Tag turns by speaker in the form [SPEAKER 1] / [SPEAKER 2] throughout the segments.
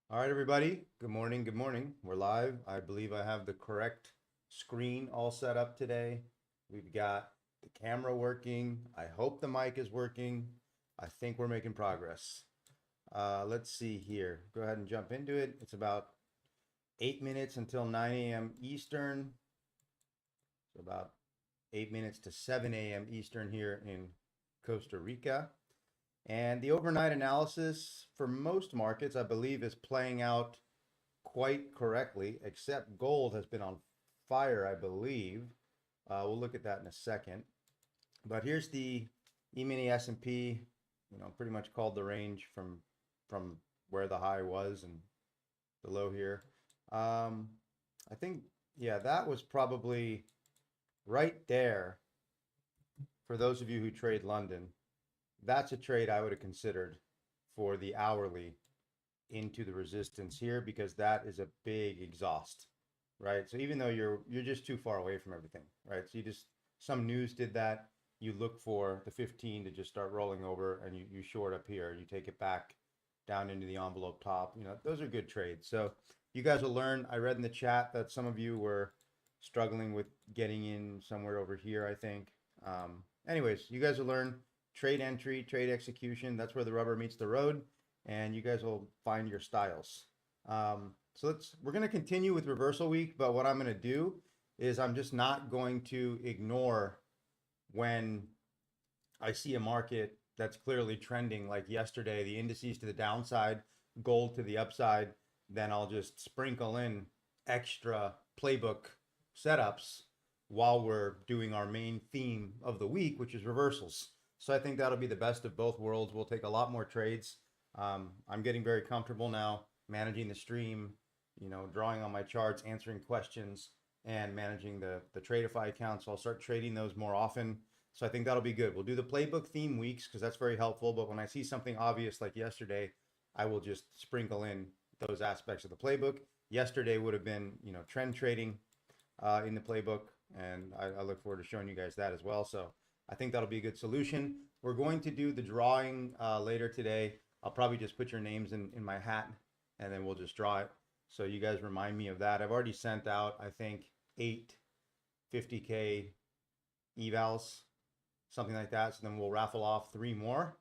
[SPEAKER 1] All right, everybody. Good morning. Good morning. We're live. I believe I have the correct screen all set up today. We've got the camera working. I hope the mic is working. I think we're making progress. Let's see here. Go ahead and jump into it. It's about 8 minutes until 9 a.m. Eastern. So about 8 minutes to 7 a.m. Eastern here in Costa Rica. And the overnight analysis for most markets, I believe, is playing out quite correctly, except gold has been on fire, I believe. We'll look at that in a second. But here's the E-mini S&P, pretty much called the range from where the high was and the low here. I think, yeah, that was probably right there for those of you who trade London. That's a trade I would have considered for the hourly into the resistance here, because that is a big exhaust, right? So even though you're just too far away from everything, right? So you just, some news did that. You look for the 15 to just start rolling over, and you short up here. You take it back down into the envelope top. Those are good trades. So you guys will learn. I read in the chat that some of you were struggling with getting in somewhere over here, I think. Anyways, you guys will learn trade entry, trade execution. That's where the rubber meets the road, and you guys will find your styles. So we're going to continue with reversal week, but what I'm going to do is I'm just not going to ignore when I see a market that's clearly trending, like yesterday, the indices to the downside, gold to the upside. Then I'll just sprinkle in extra playbook setups while we're doing our main theme of the week, which is reversals. So I think that'll be the best of both worlds. We'll take a lot more trades. I'm getting very comfortable now managing the stream, drawing on my charts, answering questions, and managing the Tradeify account. So I'll start trading those more often. So I think that'll be good. We'll do the playbook theme weeks because that's very helpful. But when I see something obvious like yesterday, I will just sprinkle in those aspects of the playbook. Yesterday would have been, trend trading in the playbook, and I look forward to showing you guys that as well. So I think that'll be a good solution. We're going to do the drawing later today. I'll probably just put your names in my hat, and then we'll just draw it. So you guys remind me of that. I've already sent out, I think, 8 50K evals, something like that. So then we'll raffle off 3 more,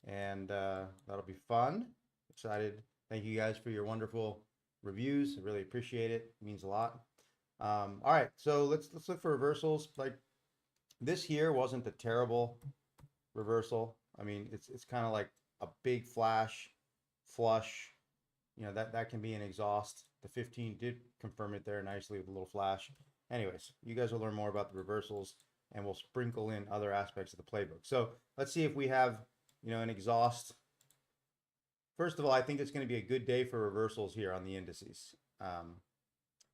[SPEAKER 1] and that'll be fun. Excited. Thank you guys for your wonderful reviews. I really appreciate it. It means a lot. All right, so let's look for reversals. Like this here wasn't a terrible reversal. I mean, it's kind of like a big flush. That can be an exhaust. The 15 did confirm it there nicely with a little flash. Anyways, you guys will learn more about the reversals, and we'll sprinkle in other aspects of the playbook. So let's see if we have, an exhaust. First of all, I think it's going to be a good day for reversals here on the indices,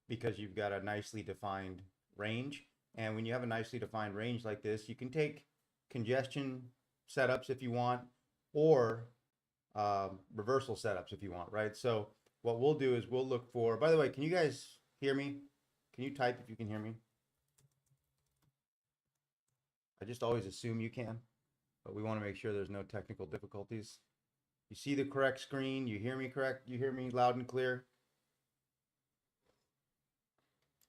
[SPEAKER 1] because you've got a nicely defined range. And when you have a nicely defined range like this, you can take congestion setups if you want, or reversal setups if you want, right? So what we'll do is we'll look for, by the way, can you guys hear me? Can you type if you can hear me? I just always assume you can, but we want to make sure there's no technical difficulties. You see the correct screen, you hear me correct, you hear me loud and clear?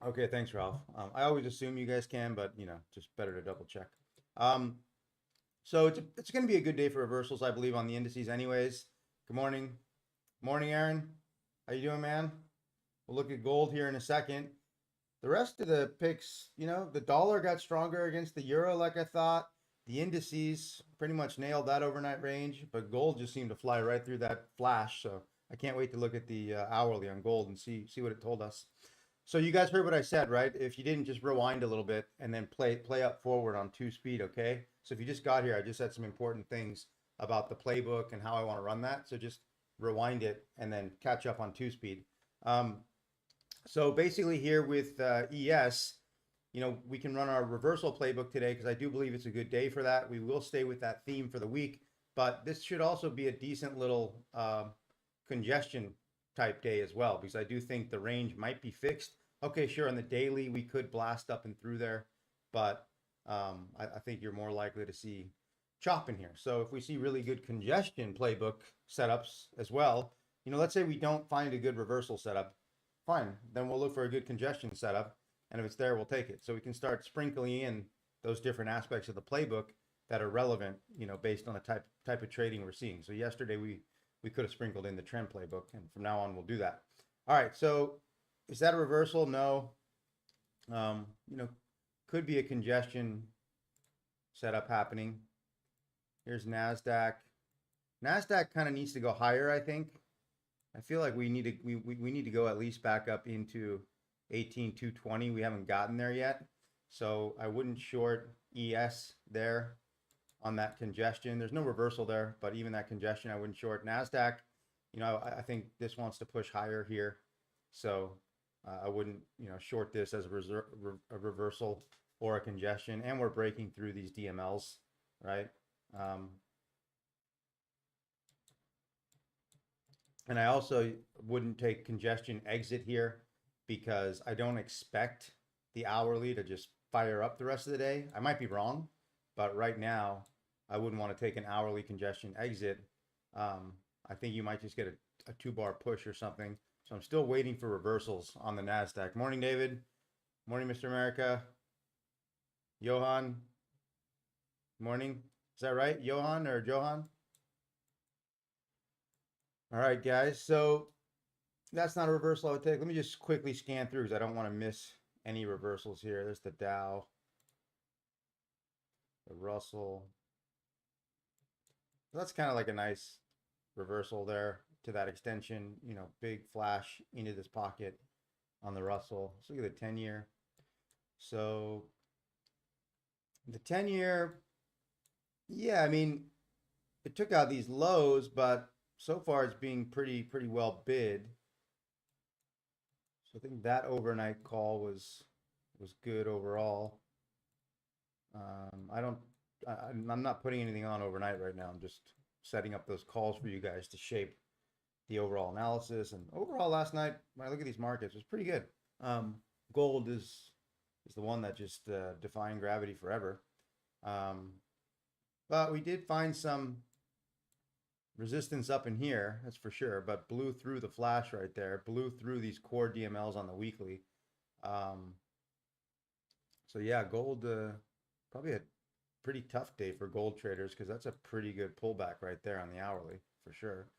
[SPEAKER 1] Okay, thanks, Ralph. I always assume you guys can, but just better to double check. So it's going to be a good day for reversals, I believe, on the indices anyways. Good morning. Morning, Aaron. How you doing, man? We'll look at gold here in a second. The rest of the picks, the dollar got stronger against the euro like I thought. The indices pretty much nailed that overnight range, but gold just seemed to fly right through that flash. So I can't wait to look at the hourly on gold and see what it told us. So you guys heard what I said, right? If you didn't, just rewind a little bit and then play up forward on 2-speed, okay? So if you just got here, I just said some important things about the playbook and how I want to run that. So just rewind it and then catch up on 2-speed. So basically here with ES, we can run our reversal playbook today because I do believe it's a good day for that. We will stay with that theme for the week, but this should also be a decent little congestion type day as well, because I do think the range might be fixed. Okay, sure, on the daily we could blast up and through there, but I think you're more likely to see chop in here. So if we see really good congestion playbook setups as well, you know, let's say we don't find a good reversal setup, fine, then we'll look for a good congestion setup, and if it's there, we'll take it. So we can start sprinkling in those different aspects of the playbook that are relevant, you know, based on the type of trading we're seeing. So yesterday we could have sprinkled in the trend playbook, and from now on we'll do that. All right, so is that a reversal? No. You know, could be a congestion setup happening. Here's Nasdaq. Nasdaq kind of needs to go higher, I think. I feel like we need to go at least back up into 18,220. We haven't gotten there yet. So I wouldn't short ES there on that congestion. There's no reversal there, but even that congestion, I wouldn't short. Nasdaq, you know, I think this wants to push higher here. So I wouldn't, you know, short this as a reversal or a congestion. And we're breaking through these DMLs, right? And I also wouldn't take congestion exit here because I don't expect the hourly to just fire up the rest of the day. I might be wrong, but right now I wouldn't want to take an hourly congestion exit. I think you might just get a 2-bar push or something. So I'm still waiting for reversals on the Nasdaq. Morning, David. Morning, Mr. America. Johan. Morning. Is that right? Johan or Johan? All right, guys. So that's not a reversal I would take. Let me just quickly scan through because I don't want to miss any reversals here. There's the Dow, the Russell. So that's kind of like a nice reversal there to that extension, you know, big flash into this pocket on the Russell. Let's look at the 10-year. So the 10-year, yeah, I mean, it took out these lows, but so far it's being pretty well bid. So I think that overnight call was good overall. I'm not putting anything on overnight right now. I'm just setting up those calls for you guys to shape the overall analysis. And overall last night, when I look at these markets, it was pretty good. Gold is the one that just defying gravity forever. But we did find some resistance up in here, that's for sure, but blew through the flash right there, blew through these core DMLs on the weekly. So yeah, gold, probably a pretty tough day for gold traders because that's a pretty good pullback right there on the hourly for sure.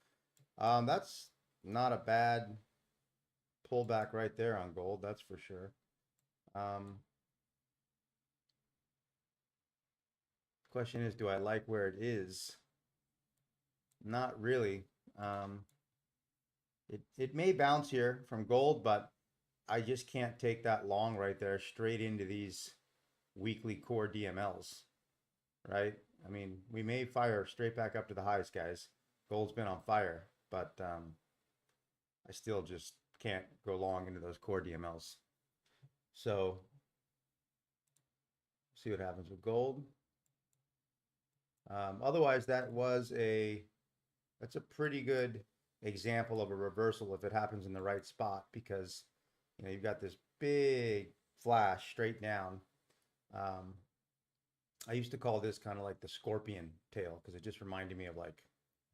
[SPEAKER 1] That's not a bad pullback right there on gold, that's for sure. Question is, do I like where it is? Not really. It may bounce here from gold, but I just can't take that long right there straight into these weekly core DMLs, right? I mean, we may fire straight back up to the highs, guys. Gold's been on fire, but I still just can't go long into those core DMLs. So see what happens with gold. Otherwise, that's a pretty good example of a reversal if it happens in the right spot, because you know you've got this big flash straight down. I used to call this kind of like the scorpion tail because it just reminded me of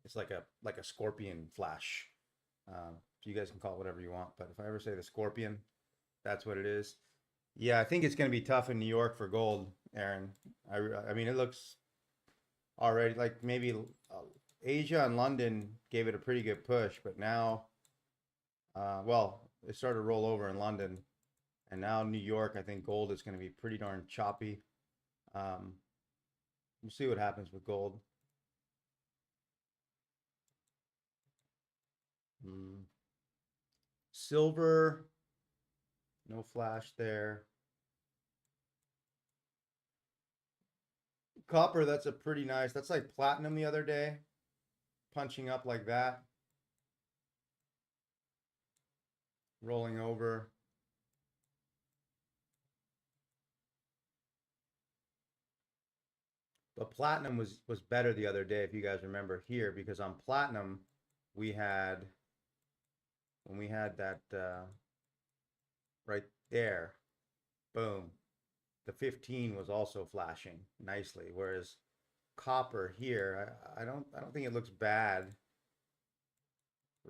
[SPEAKER 1] it's like a scorpion flash. So you guys can call it whatever you want, but if I ever say the scorpion, that's what it is. Yeah, I think it's going to be tough in New York for gold, Aaron. I mean, it looks already like maybe Asia and London gave it a pretty good push, but now, well, it started to roll over in London, and now New York, I think gold is going to be pretty darn choppy. We'll see what happens with gold. Silver, no flash there. Copper, that's a pretty nice, that's like platinum the other day, punching up like that, rolling over. But platinum was better the other day, if you guys remember here, because on platinum we had, when we had that right there, boom, the 15 was also flashing nicely, whereas copper here, I don't think it looks bad.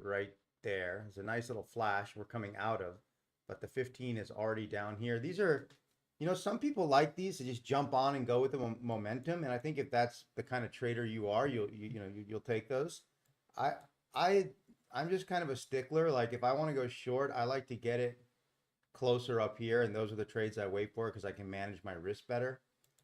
[SPEAKER 1] right there. It's a nice little flash we're coming out of, but the 15 is already down here. These are, you know, some people like these to just jump on and go with the momentum. And I think if that's the kind of trader you are, you'll take those. I, I, I'm just kind of a stickler. Like if I want to go short, I like to get it closer up here. And those are the trades I wait for because I can manage my risk better.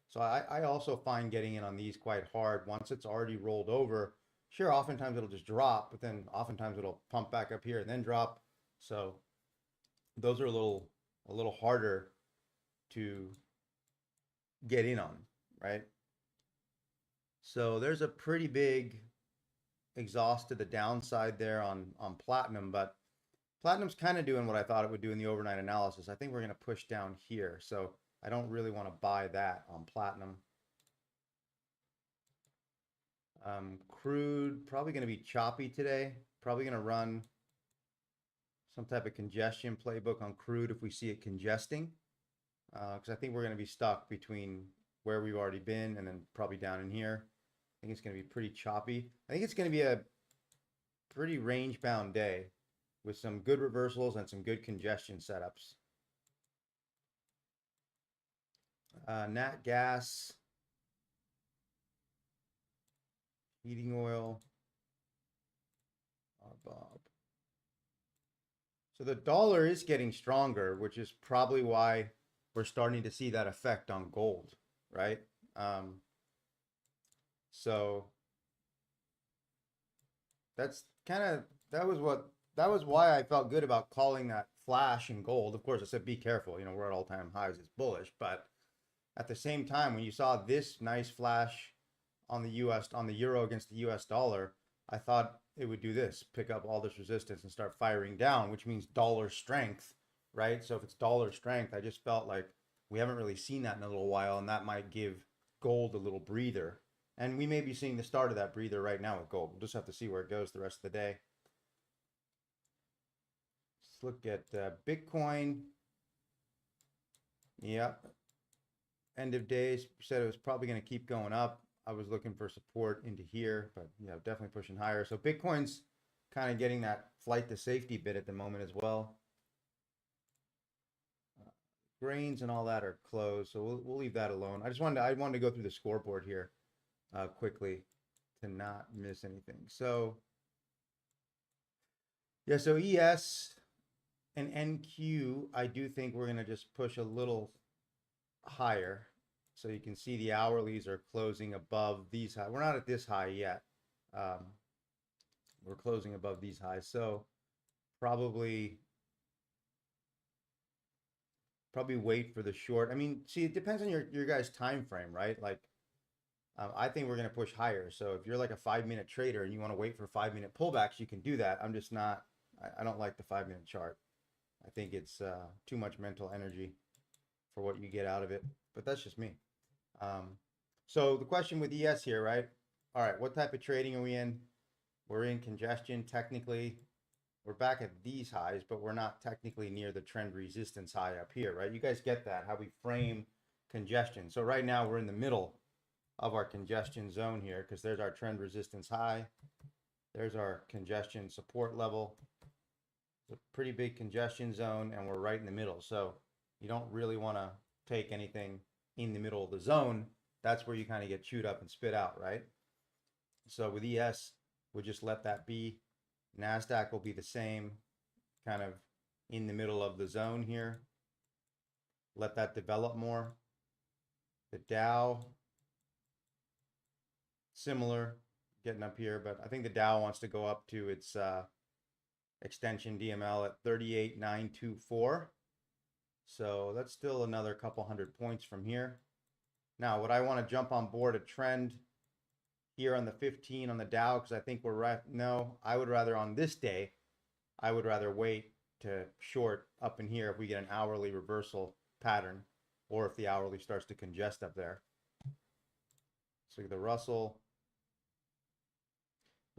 [SPEAKER 1] So I also find getting in on these quite hard once it's already rolled over. Sure, oftentimes it'll just drop, but then oftentimes it'll pump back up here and then drop. So those are a little harder to get in on, right? So there's a pretty big exhaust to the downside there on platinum, but platinum's kind of doing what I thought it would do in the overnight analysis. I think we're going to push down here. So I don't really want to buy that on platinum. Crude, probably going to be choppy today. Probably going to run some type of congestion playbook on crude if we see it congesting. Because I think we're going to be stuck between where we've already been and then probably down in here. I think it's going to be pretty choppy. I think it's going to be a pretty range bound day with some good reversals and some good congestion setups. Nat gas, heating oil, Bob. So the dollar is getting stronger, which is probably why we're starting to see that effect on gold, right? So that's kind of, that was why I felt good about calling that flash in gold. Of course, I said, be careful, you know, we're at all-time highs, it's bullish, but at the same time, when you saw this nice flash on the euro against the US dollar, I thought it would do this, pick up all this resistance and start firing down, which means dollar strength, right? So if it's dollar strength, I just felt like we haven't really seen that in a little while, and that might give gold a little breather. And we may be seeing the start of that breather right now with gold. We'll just have to see where it goes the rest of the day. Let's look at Bitcoin. Yep. End of days, said it was probably going to keep going up. I was looking for support into here, but yeah, definitely pushing higher. So Bitcoin's kind of getting that flight to safety bit at the moment as well. Grains and all that are closed, so we'll leave that alone. I wanted to go through the scoreboard here quickly to not miss anything. So yeah, so ES and NQ, I do think we're going to just push a little higher. So you can see the hourlies are closing above these highs. We're not at this high yet. We're closing above these highs. So probably wait for the short. I mean, see, it depends on your guys' time frame, right? Like, I think we're going to push higher. So if you're like a 5-minute trader and you want to wait for 5-minute pullbacks, you can do that. I'm just not. I don't like the 5-minute chart. I think it's too much mental energy for what you get out of it. But that's just me. So the question with ES here, right? All right, what type of trading are we in? We're in congestion technically. We're back at these highs, but we're not technically near the trend resistance high up here, right? You guys get that, how we frame congestion. So right now we're in the middle of our congestion zone here because there's our trend resistance high. There's our congestion support level. It's a pretty big congestion zone and we're right in the middle. So you don't really want to take anything in the middle of the zone. That's where you kind of get chewed up and spit out, right? So with ES, we'll just let that be. Nasdaq will be the same, kind of in the middle of the zone here. Let that develop more. The Dow, similar, getting up here, but I think the Dow wants to go up to its extension DML at 38,924. So that's still another couple hundred points from here. Now, would I want to jump on board a trend here on the 15 on the Dow? Because I think we're right. No, I would rather on this day, I would rather wait to short up in here if we get an hourly reversal pattern or if the hourly starts to congest up there. So the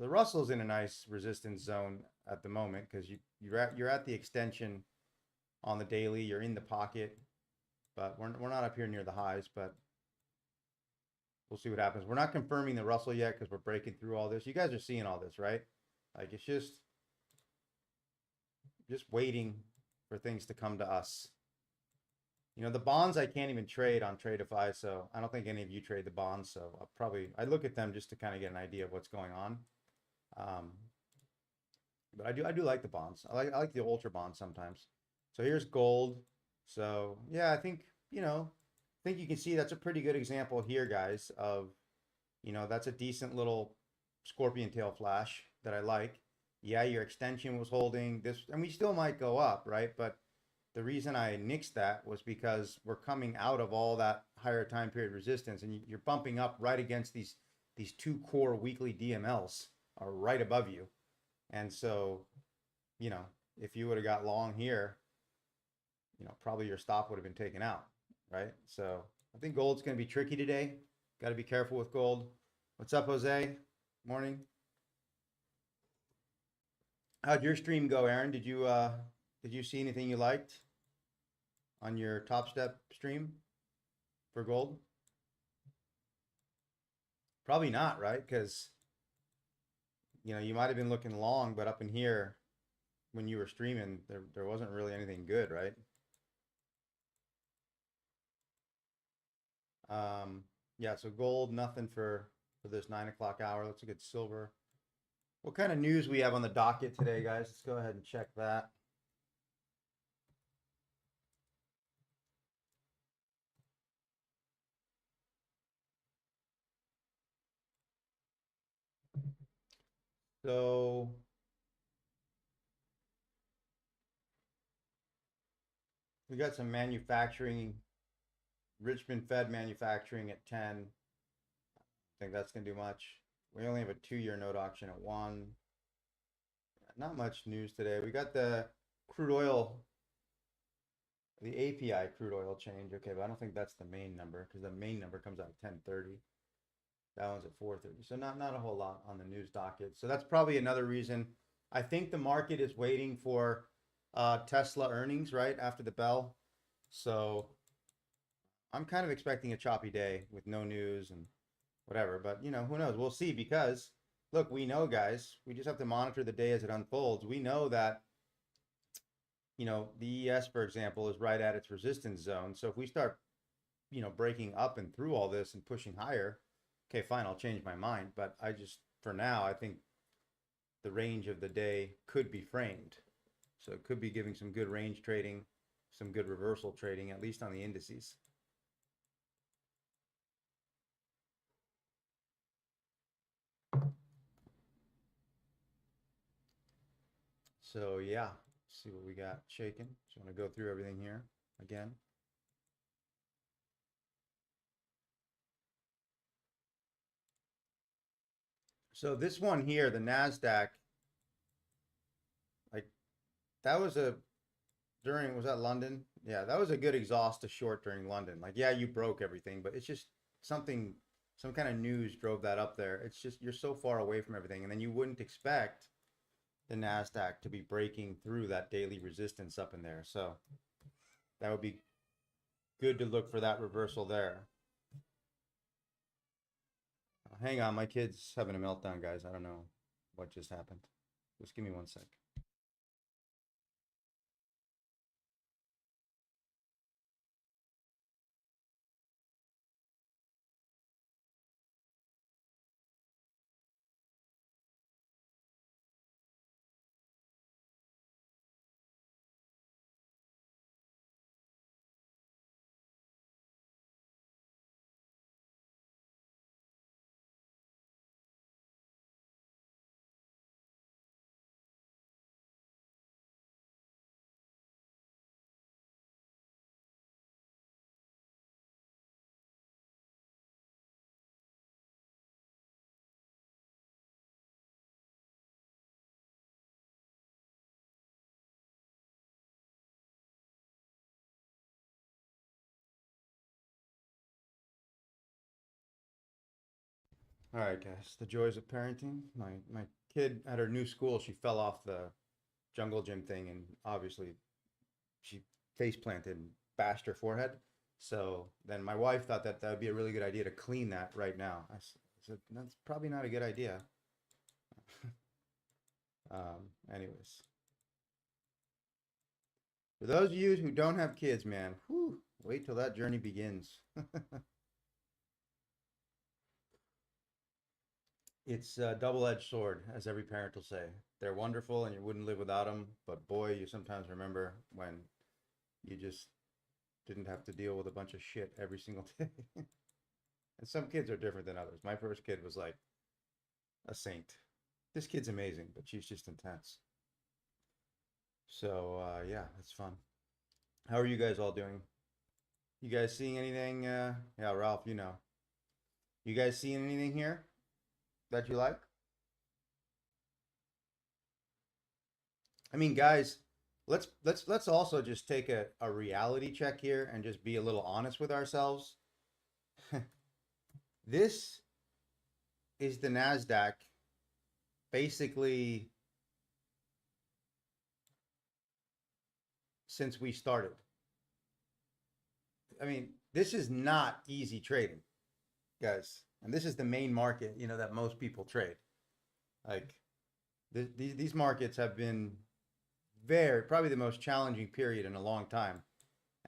[SPEAKER 1] Russell's in a nice resistance zone at the moment because you're at the extension on the daily. You're in the pocket, but we're not up here near the highs, but we'll see what happens. We're not confirming the Russell yet because we're breaking through all this. You guys are seeing all this, right? Like it's just just waiting for things to come to us. You know, the bonds I can't even trade on Tradeify, so I don't think any of you trade the bonds. So I look at them just to kind of get an idea of what's going on. But I do like the bonds. I like the ultra bonds sometimes. So here's gold. So yeah, I think, I think you can see that's a pretty good example here, guys, of, that's a decent little scorpion tail flash that I like. Yeah, your extension was holding this, and we still might go up, right? But the reason I nixed that was because we're coming out of all that higher time period resistance, and you're bumping up right against these two core weekly DMLs are right above you. And so, if you would have got long here, probably your stop would have been taken out, right? So I think gold's going to be tricky today. Got to be careful with gold. What's up, Jose? Morning. How'd your stream go, Aaron? Did you see anything you liked on your Top Step stream for gold? Probably not, right? Because you might have been looking long, but up in here when you were streaming, there wasn't really anything good, right? Yeah, so gold, nothing for this 9 o'clock hour. Let's look at silver. What kind of news we have on the docket today, guys? Let's go ahead and check that. So we got some manufacturing, Richmond Fed manufacturing at 10. I think that's going to do much. We only have a 2-year note auction at 1. Not much news today. We got the crude oil, the API crude oil change. Okay, but I don't think that's the main number because the main number comes out at 10:30. That one's at 4:30. So not a whole lot on the news docket. So that's probably another reason. I think the market is waiting for Tesla earnings right after the bell. So I'm kind of expecting a choppy day with no news and whatever. But who knows? We'll see, because look, we know, guys, we just have to monitor the day as it unfolds. We know that the ES, for example, is right at its resistance zone. So if we start breaking up and through all this and pushing higher, okay, fine, I'll change my mind. But for now, I think the range of the day could be framed. So it could be giving some good range trading, some good reversal trading, at least on the indices. So yeah, see what we got shaking. Just want to go through everything here again. So this one here, the Nasdaq, like that was was that London? Yeah, that was a good exhaust to short during London. Like, yeah, you broke everything, but it's just some kind of news drove that up there. It's just, you're so far away from everything. And then you wouldn't expect the Nasdaq to be breaking through that daily resistance up in there. So that would be good to look for that reversal there. Hang on, my kid's having a meltdown, guys. I don't know what just happened. Just give me 1 sec. All right, guys, the joys of parenting. My kid at her new school, she fell off the jungle gym thing, and obviously she face planted and bashed her forehead. So then my wife thought that would be a really good idea to clean that right now. I said, that's probably not a good idea. Anyways, For those of you who don't have kids, man, whew, wait till that journey begins. It's a double-edged sword, as every parent will say. They're wonderful and you wouldn't live without them, but boy, you sometimes remember when you just didn't have to deal with a bunch of shit every single day. And some kids are different than others. My first kid was like a saint. This kid's amazing, but she's just intense. So yeah, it's fun. How are you guys all doing? You guys seeing anything? Yeah, Ralph, you know. You guys seeing anything here that you like? I mean, guys, let's also just take a reality check here and just be a little honest with ourselves. This is the Nasdaq basically since we started. I mean, this is not easy trading, guys. And this is the main market, you know, that most people trade. Like these markets have been probably the most challenging period in a long time.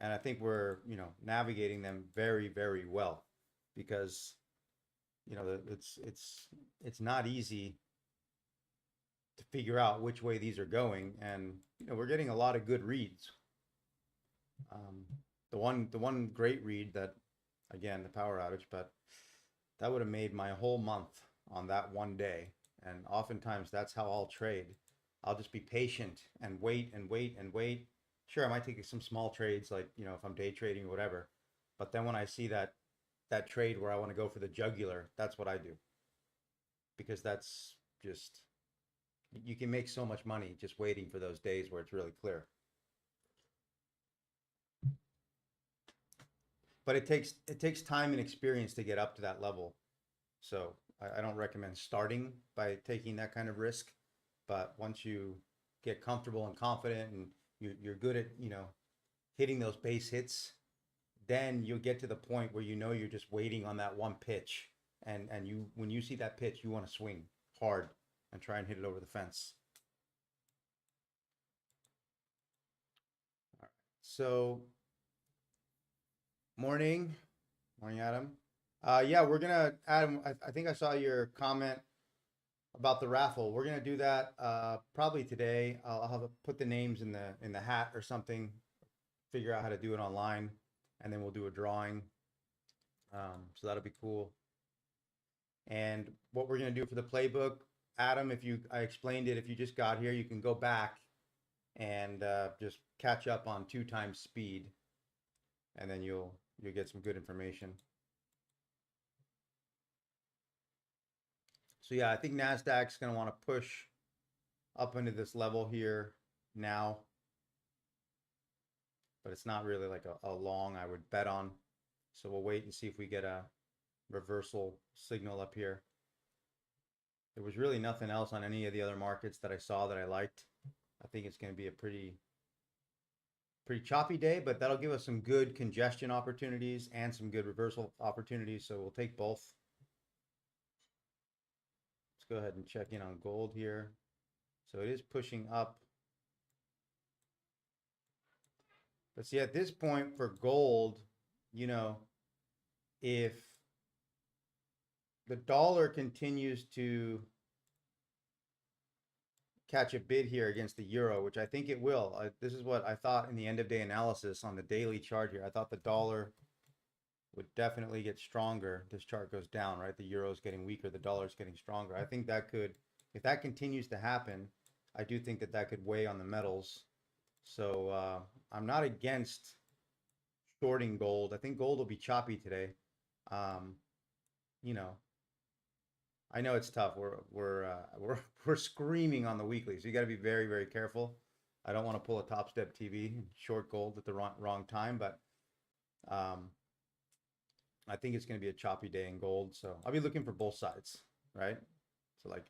[SPEAKER 1] And I think we're, you know, navigating them very, very well because, you know, it's not easy to figure out which way these are going. And, you know, we're getting a lot of good reads. The one great read that, again, the power outage, but that would have made my whole month on that one day. And oftentimes that's how I'll trade. I'll just be patient and wait and wait and wait. Sure, I might take some small trades, like, you know, if I'm day trading or whatever. But then when I see that trade where I want to go for the jugular, that's what I do. Because that's just, you can make so much money just waiting for those days where it's really clear. But it takes time and experience to get up to that level. So I don't recommend starting by taking that kind of risk. But once you get comfortable and confident and you're good at, you know, hitting those base hits, then you'll get to the point where you know you're just waiting on that one pitch. And you, when you see that pitch, you want to swing hard and try and hit it over the fence. All right. So morning, Adam. Yeah, we're gonna, Adam, I think I saw your comment about the raffle. We're gonna do that probably today. I'll have to put the names in the hat or something, figure out how to do it online, and then we'll do a drawing. So that'll be cool. And what we're gonna do for the playbook, Adam, I explained it, if you just got here, you can go back and just catch up on 2 times speed, and then you'll get some good information. So yeah, I think Nasdaq's going to want to push up into this level here now, but it's not really like a long I would bet on. So we'll wait and see if we get a reversal signal up here. There was really nothing else on any of the other markets that I saw that I liked. I think it's going to be a pretty choppy day, but that'll give us some good congestion opportunities and some good reversal opportunities. So we'll take both. Let's go ahead and check in on gold here. So it is pushing up. But see, at this point for gold, you know, if the dollar continues to catch a bid here against the euro, which I think it will. This is what I thought in the end of day analysis on the daily chart here. I thought the dollar would definitely get stronger. This chart goes down, right? The euro is getting weaker, the dollar is getting stronger. I think that could, if that continues to happen, I do think that could weigh on the metals. So I'm not against shorting gold. I think gold will be choppy today. You know, I know it's tough. We're screaming on the weekly, so you got to be very, very careful. I don't want to pull a Top Step TV and short gold at the wrong time, but I think it's going to be a choppy day in gold. So I'll be looking for both sides, right? So like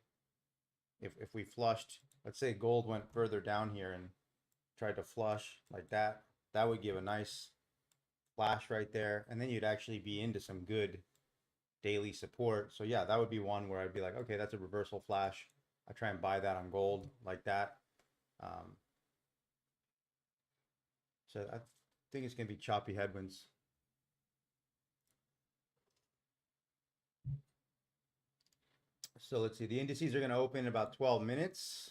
[SPEAKER 1] if we flushed, let's say gold went further down here and tried to flush like that, that would give a nice flash right there. And then you'd actually be into some good daily support. So yeah, that would be one where I'd be like, okay, that's a reversal flash. I try and buy that on gold like that. So I think it's going to be choppy headwinds. So let's see. The indices are going to open in about 12 minutes.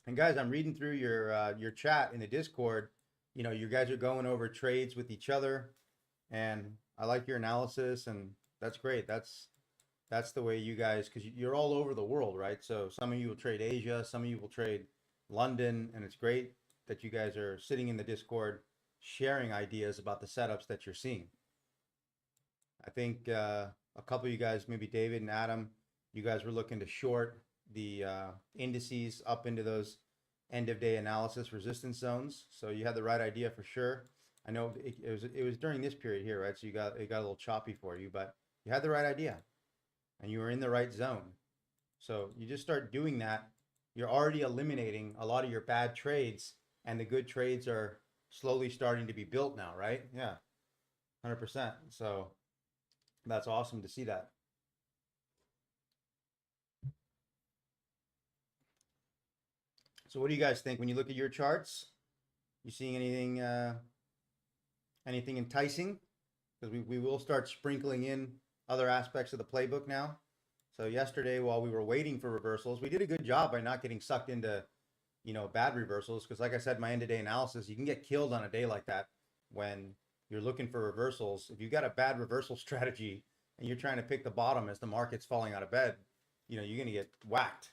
[SPEAKER 1] And guys, I'm reading through your chat in the Discord. You know, you guys are going over trades with each other, and I like your analysis, and that's great. That's the way you guys, because you're all over the world, right? So some of you will trade Asia, some of you will trade London, and it's great that you guys are sitting in the Discord sharing ideas about the setups that you're seeing. I think a couple of you guys, maybe David and Adam, you guys were looking to short the indices up into those end of day analysis resistance zones. So you had the right idea for sure. I know it was during this period here, right? So it got a little choppy for you, but you had the right idea and you were in the right zone. So you just start doing that. You're already eliminating a lot of your bad trades, and the good trades are slowly starting to be built now, right? Yeah, 100%. So that's awesome to see that. So what do you guys think when you look at your charts? You seeing anything enticing? Because we will start sprinkling in other aspects of the playbook now. So yesterday, while we were waiting for reversals, we did a good job by not getting sucked into, you know, bad reversals. Because like I said, my end of day analysis, you can get killed on a day like that when you're looking for reversals. If you got a bad reversal strategy and you're trying to pick the bottom as the market's falling out of bed, you know, you're going to get whacked.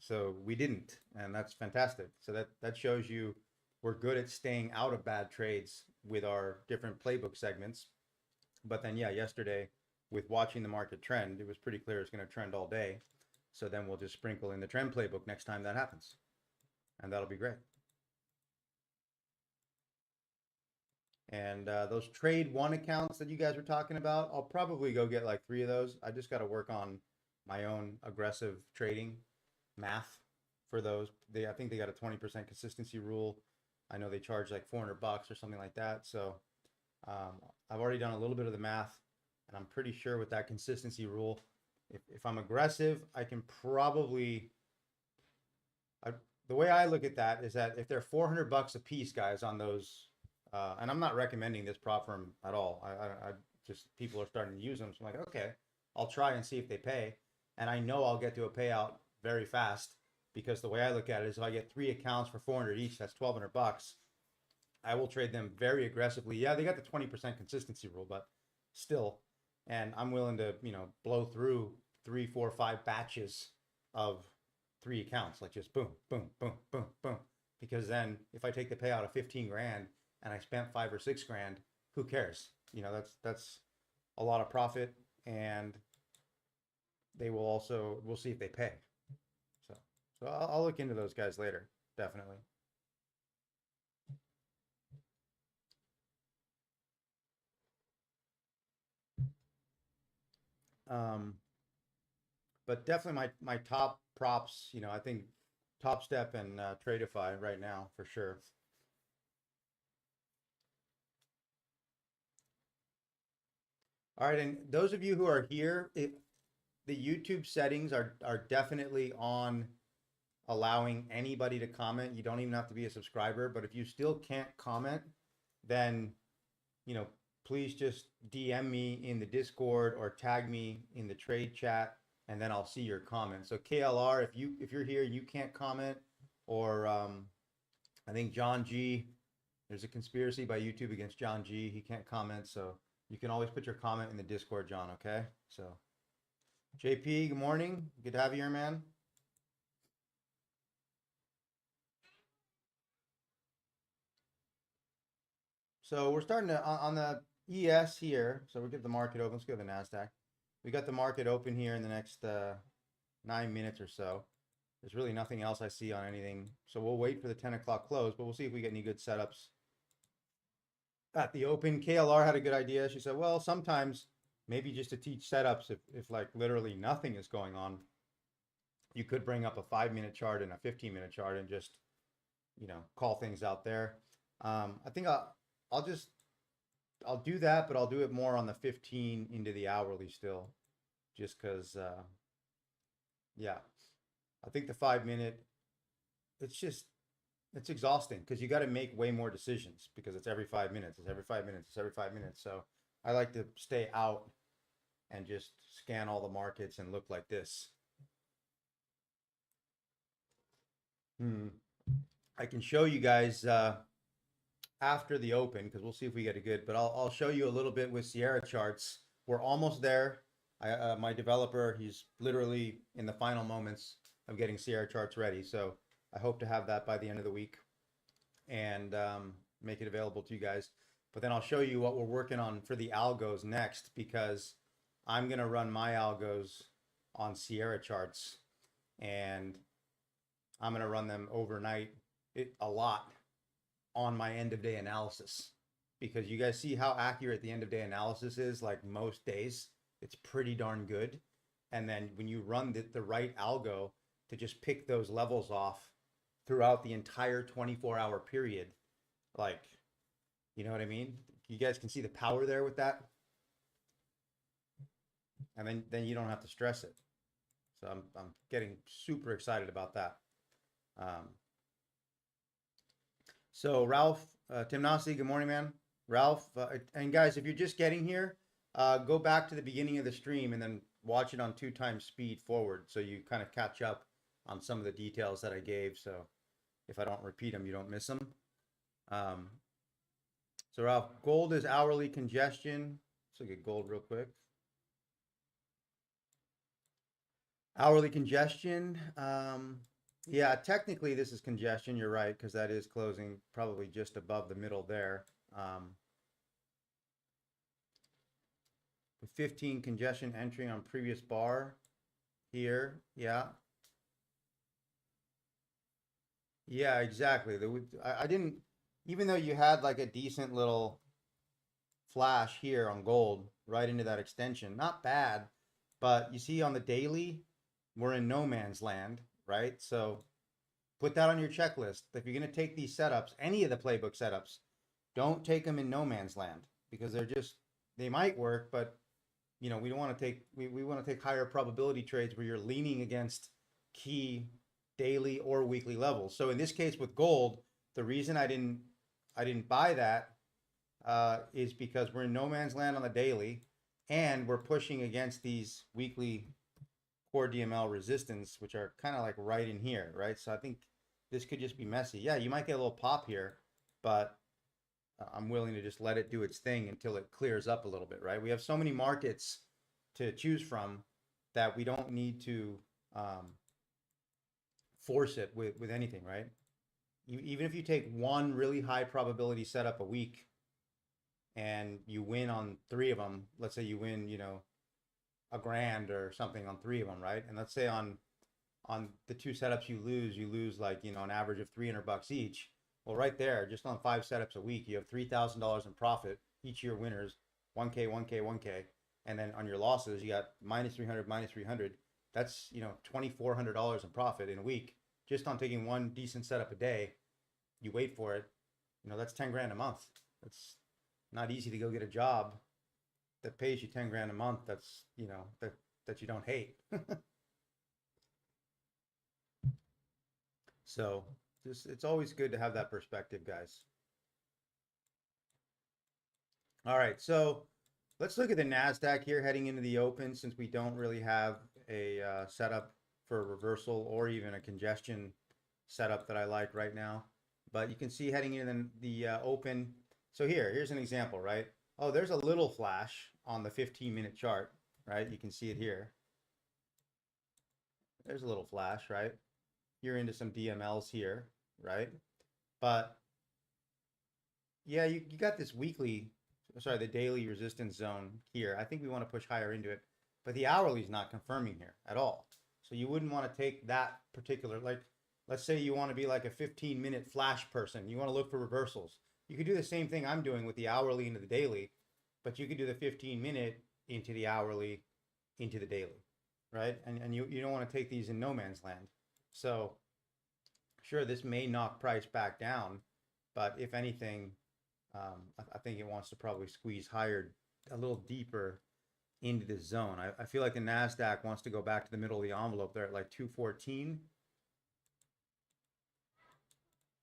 [SPEAKER 1] So we didn't, and that's fantastic. So that shows you we're good at staying out of bad trades with our different playbook segments. But then, yeah, yesterday with watching the market trend, it was pretty clear it's going to trend all day. So then we'll just sprinkle in the trend playbook next time that happens, and that'll be great. And those trade one accounts that you guys were talking about, I'll probably go get like 3 of those. I just got to work on my own aggressive trading math for those. I think they got a 20% consistency rule. I know they charge like $400 or something like that. So I've already done a little bit of the math, and I'm pretty sure with that consistency rule, if I'm aggressive, I can probably, the way I look at that is that if they're $400 a piece, guys, on those, and I'm not recommending this prop firm at all. I just, people are starting to use them. So I'm like, okay, I'll try and see if they pay. And I know I'll get to a payout very fast, because the way I look at it is if I get 3 accounts for 400 each, that's $1,200. I will trade them very aggressively. Yeah, they got the 20% consistency rule, but still, and I'm willing to, you know, blow through 3, 4, 5 batches of 3 accounts, like just boom, boom, boom, boom, boom. Because then if I take the payout of 15 grand and I spent 5 or 6 grand, who cares? You know, that's a lot of profit, and they will also, we'll see if they pay. So I'll look into those guys later, definitely. But definitely my top props, you know, I think Top Step and Tradeify right now for sure. All right, and those of you who are here, the YouTube settings are definitely on allowing anybody to comment. You don't even have to be a subscriber, but if you still can't comment, then, you know, please just DM me in the Discord or tag me in the trade chat, and then I'll see your comment. So KLR, if you're here, you can't comment, or I think John G, there's a conspiracy by YouTube against John G. He can't comment, so you can always put your comment in the Discord, John, okay? So JP, good morning. Good to have you here, man. So we're starting to, on the ES here, so we'll get the market open. Let's go to the Nasdaq. We got the market open here in the next 9 minutes or so. There's really nothing else I see on anything. So we'll wait for the 10 o'clock close, but we'll see if we get any good setups. At the open, KLR had a good idea. She said, well, sometimes maybe just to teach setups, if like literally nothing is going on, you could bring up a 5-minute chart and a 15-minute chart and just, you know, call things out there. I think I'll do that, but I'll do it more on the 15 into the hourly still, just because, yeah, I think the 5-minute, it's just, it's exhausting because you got to make way more decisions because it's every 5 minutes, it's every 5 minutes, it's every 5 minutes. So I like to stay out and just scan all the markets and look like this. I can show you guys after the open because we'll see if we get a good, but I'll show you a little bit with Sierra charts. We're almost there. My developer, he's literally in the final moments of getting Sierra charts ready. So I hope to have that by the end of the week and make it available to you guys. But then I'll show you what we're working on for the algos next because I'm going to run my algos on Sierra charts and I'm going to run them overnight a lot on my end of day analysis because you guys see how accurate the end of day analysis is. Like most days, it's pretty darn good. And then when you run the right algo to just pick those levels off throughout the entire 24-hour period, like, you know what I mean? You guys can see the power there with that. And then you don't have to stress it. So I'm getting super excited about that. So Ralph, Tim Nasi, good morning, man. Ralph, and guys, if you're just getting here, go back to the beginning of the stream and then watch it on 2x speed forward so you kind of catch up on some of the details that I gave. So if I don't repeat them, you don't miss them. So Ralph, gold is hourly congestion. Let's look at gold real quick. Hourly congestion. Yeah, technically this is congestion. You're right, because that is closing probably just above the middle there. With 15 congestion entering on previous bar here. Yeah. Yeah, exactly. I didn't, even though you had like a decent little flash here on gold right into that extension, not bad, but you see on the daily, we're in no man's land, right? So put that on your checklist. If you're going to take these setups, any of the playbook setups, don't take them in no man's land because they might work, but you know, we don't want to take, we want to take higher probability trades where you're leaning against key daily or weekly levels. So in this case with gold, the reason I didn't buy that is because we're in no man's land on the daily and we're pushing against these weekly core DML resistance, which are kind of like right in here, right? So I think this could just be messy. Yeah, you might get a little pop here, but I'm willing to just let it do its thing until it clears up a little bit, right? We have so many markets to choose from that we don't need to force it with anything, right? Even if you take one really high probability setup a week and you win on 3 of them, let's say you win, you know, $1,000 or something on 3 of them, right? And let's say on the 2 setups you lose like, you know, an average of $300 each. Well, right there, just on 5 setups a week, you have $3,000 in profit. Each year winners, 1K, 1K, 1K. And then on your losses, you got -300, -300. That's, you know, $2,400 in profit in a week just on taking one decent setup a day. You wait for it, you know, that's 10 grand a month. That's not easy to go get a job that pays you 10 grand a month. That's, you know, that you don't hate. So it's always good to have that perspective, guys. All right, so let's look at the Nasdaq here heading into the open, since we don't really have a setup for a reversal or even a congestion setup that I like right now. But you can see heading into the open. So here's an example, right? Oh, there's a little flash on the 15-minute chart, right? You can see it here. There's a little flash, right? You're into some DMLs here, right? But yeah, you got this weekly, sorry, the daily resistance zone here. I think we want to push higher into it, but the hourly is not confirming here at all. So you wouldn't want to take that particular, like, let's say you want to be like a 15-minute flash person. You want to look for reversals. You could do the same thing I'm doing with the hourly into the daily, but you could do the 15-minute into the hourly into the daily, right? And you don't want to take these in no man's land. So sure, this may knock price back down, but if anything, I think it wants to probably squeeze higher, a little deeper into the zone. I feel like the Nasdaq wants to go back to the middle of the envelope there at like 214.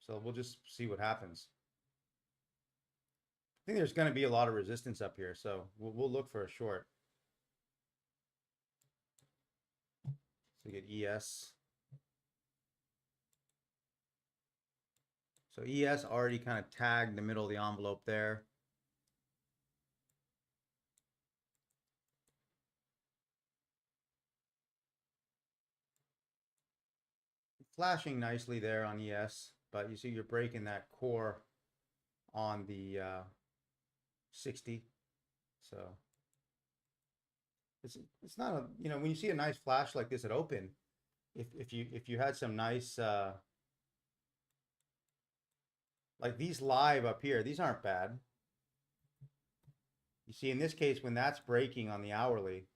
[SPEAKER 1] So we'll just see what happens. I think there's going to be a lot of resistance up here, so we'll look for a short. So we get ES. So ES already kind of tagged the middle of the envelope there. Flashing nicely there on ES, but you see you're breaking that core on the 60. So it's not a, you know, when you see a nice flash like this at open, if you had some nice like these live up here, these aren't bad. You see in this case, when that's breaking on the hourly,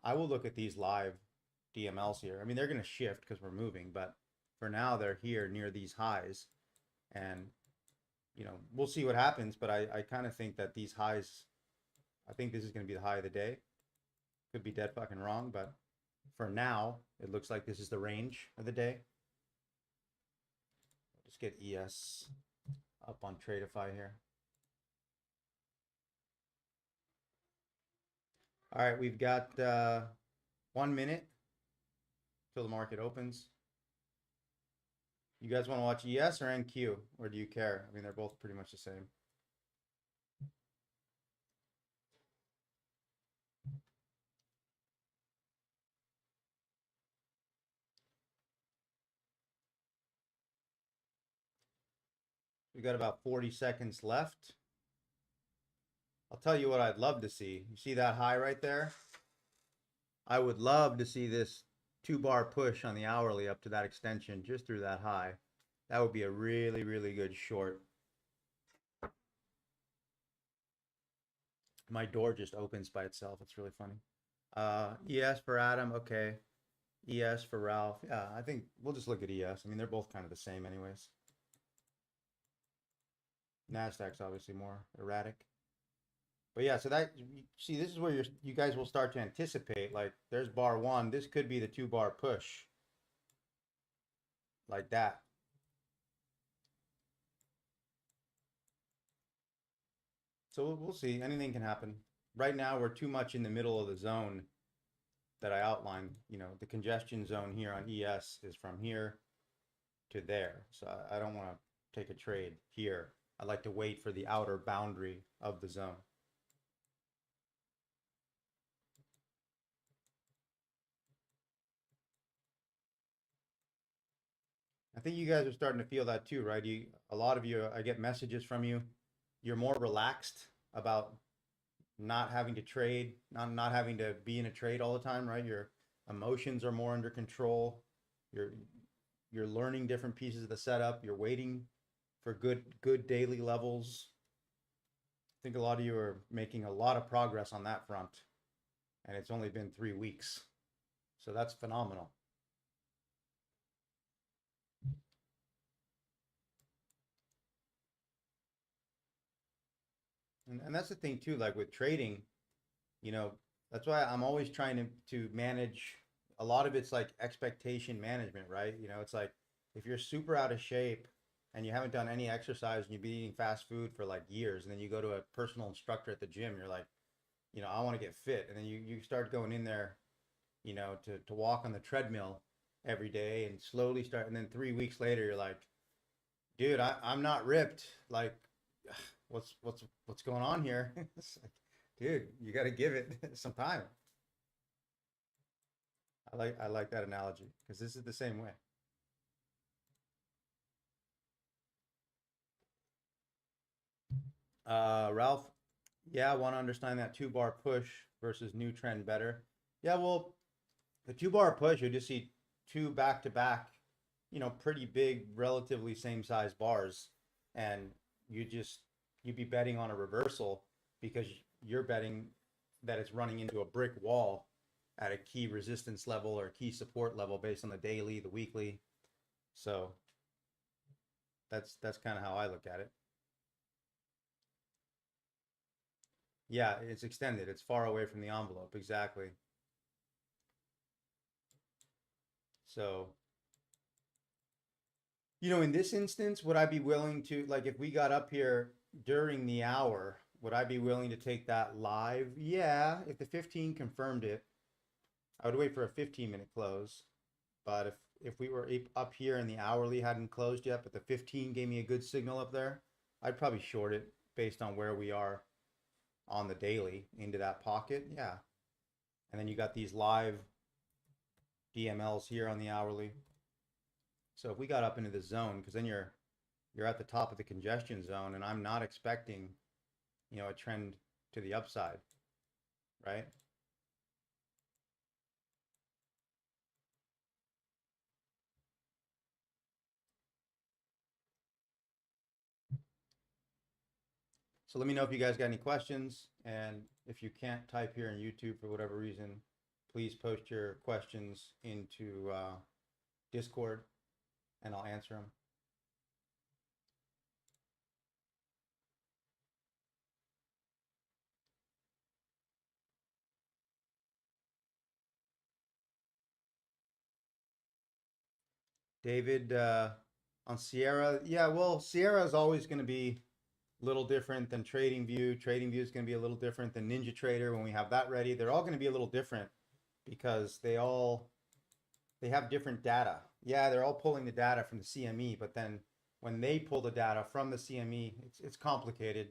[SPEAKER 1] I will look at these live DMLs here. I mean, they're going to shift because we're moving, but for now they're here near these highs, and you know, we'll see what happens, but I kind of think that these highs, I think this is going to be the high of the day. Could be dead fucking wrong, but for now, it looks like this is the range of the day. Just get ES up on Tradeify here. All right, we've got 1 minute till the market opens. You guys want to watch ES or NQ, or do you care? I mean, they're both pretty much the same. We got about 40 seconds left. I'll tell you what I'd love to see. You see that high right there? I would love to see this 2-bar push on the hourly up to that extension just through that high. That would be a really, really good short. My door just opens by itself. It's really funny. ES for Adam. Okay. ES for Ralph. Yeah, I think we'll just look at ES. I mean, they're both kind of the same anyways. Nasdaq's obviously more erratic. But yeah, so that, see, this is where you guys will start to anticipate, like there's bar 1. This could be the 2-bar push. Like that. So we'll see. Anything can happen. Right now, we're too much in the middle of the zone that I outlined. You know, the congestion zone here on ES is from here to there. So I don't want to take a trade here. I like to wait for the outer boundary of the zone. I think you guys are starting to feel that too, right? A lot of you, I get messages from you. You're more relaxed about not having to trade, not having to be in a trade all the time, right? Your emotions are more under control. You're learning different pieces of the setup. You're waiting for good daily levels. I think a lot of you are making a lot of progress on that front, and it's only been 3 weeks. So that's phenomenal. And that's the thing too, like with trading, you know, that's why I'm always trying to manage. A lot of it's like expectation management, right? You know, it's like if you're super out of shape and you haven't done any exercise and you've been eating fast food for like years, and then you go to a personal instructor at the gym, you're like, you know, I want to get fit. And then you start going in there, you know, to walk on the treadmill every day and slowly start. And then 3 weeks later, you're like, dude, I'm not ripped. Like, what's going on here? It's like, dude, you got to give it some time. I like that analogy because this is the same way. Ralph, yeah, I want to understand that 2-bar push versus new trend better. Yeah, well, the 2-bar push, you just see 2 back to back, you know, pretty big, relatively same size bars, and you'd be betting on a reversal because you're betting that it's running into a brick wall at a key resistance level or key support level based on the daily, the weekly. So that's kind of how I look at it. Yeah, it's extended. It's far away from the envelope. Exactly. So You know, in this instance, would I be willing to, like, if we got up here during the hour, would I be willing to take that live? Yeah, if the 15 confirmed it, I would wait for a 15-minute close. But if we were up here and the hourly hadn't closed yet, but the 15 gave me a good signal up there, I'd probably short it based on where we are on the daily into that pocket. Yeah. And then you got these live DMLs here on the hourly. So if we got up into the zone, because then you're at the top of the congestion zone, and I'm not expecting, you know, a trend to the upside, right? So let me know if you guys got any questions, and if you can't type here in YouTube for whatever reason, please post your questions into Discord, and I'll answer them. David, on Sierra, yeah, well, Sierra is always going to be a little different than TradingView. TradingView is going to be a little different than NinjaTrader when we have that ready. They're all going to be a little different because they have different data. Yeah, they're all pulling the data from the CME, but then when they pull the data from the CME, it's complicated.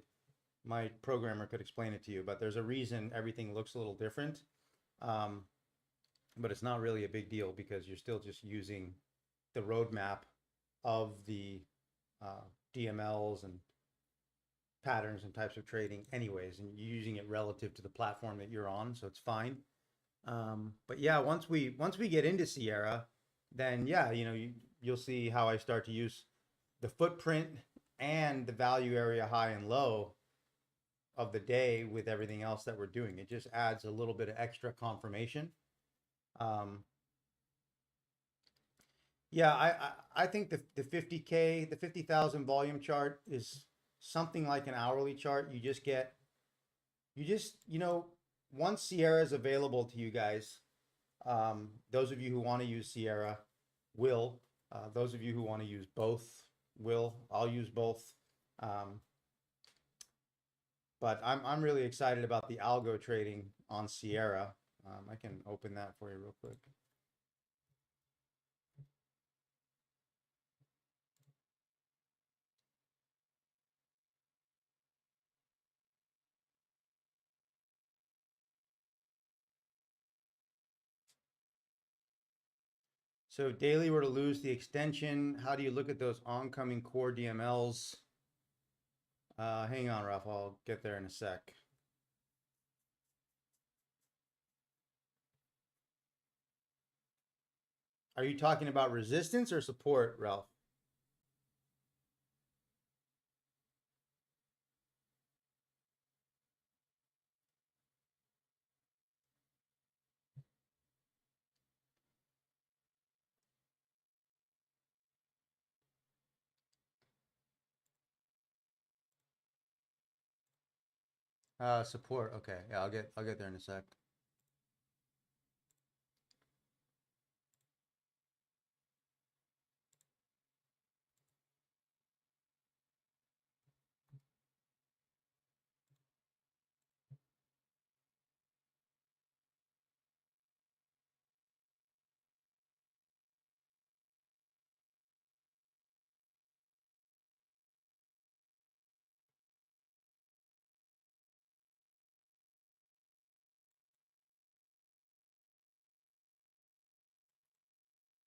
[SPEAKER 1] My programmer could explain it to you, but there's a reason everything looks a little different. But it's not really a big deal because you're still just using the roadmap of the DMLs and patterns and types of trading anyways, and you're using it relative to the platform that you're on, so it's fine. But yeah, once we get into Sierra, then yeah, you know, you'll see how I start to use the footprint and the value area high and low of the day with everything else that we're doing. It just adds a little bit of extra confirmation. Yeah, I think the 50K, the 50,000 volume chart is something like an hourly chart. You know, once Sierra is available to you guys, those of you who want to use Sierra will. Those of you who want to use both will. I'll use both. But I'm really excited about the algo trading on Sierra. I can open that for you real quick. So if daily were to lose the extension, how do you look at those oncoming core DMLs? Hang on, Ralph. I'll get there in a sec. Are you talking about resistance or support, Ralph? Support. Okay. Yeah, I'll get there in a sec.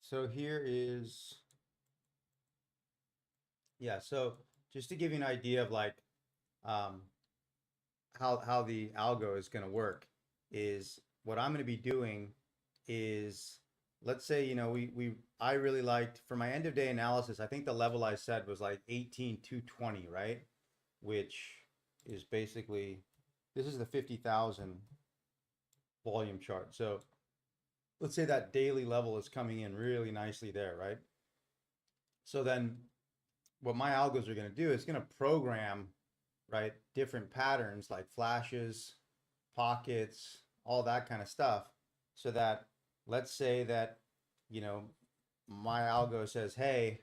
[SPEAKER 1] So here is, yeah, so just to give you an idea of like um, how the algo is going to work is what I'm going to be doing is, let's say, you know, I really liked for my end of day analysis, I think the level I said was like 18,220, right? Which is basically, this is the 50,000 volume chart. So let's say that daily level is coming in really nicely there, right? So then what my algos are going to do is going to program, right, different patterns like flashes, pockets, all that kind of stuff, so that let's say that, you know, my algo says, hey,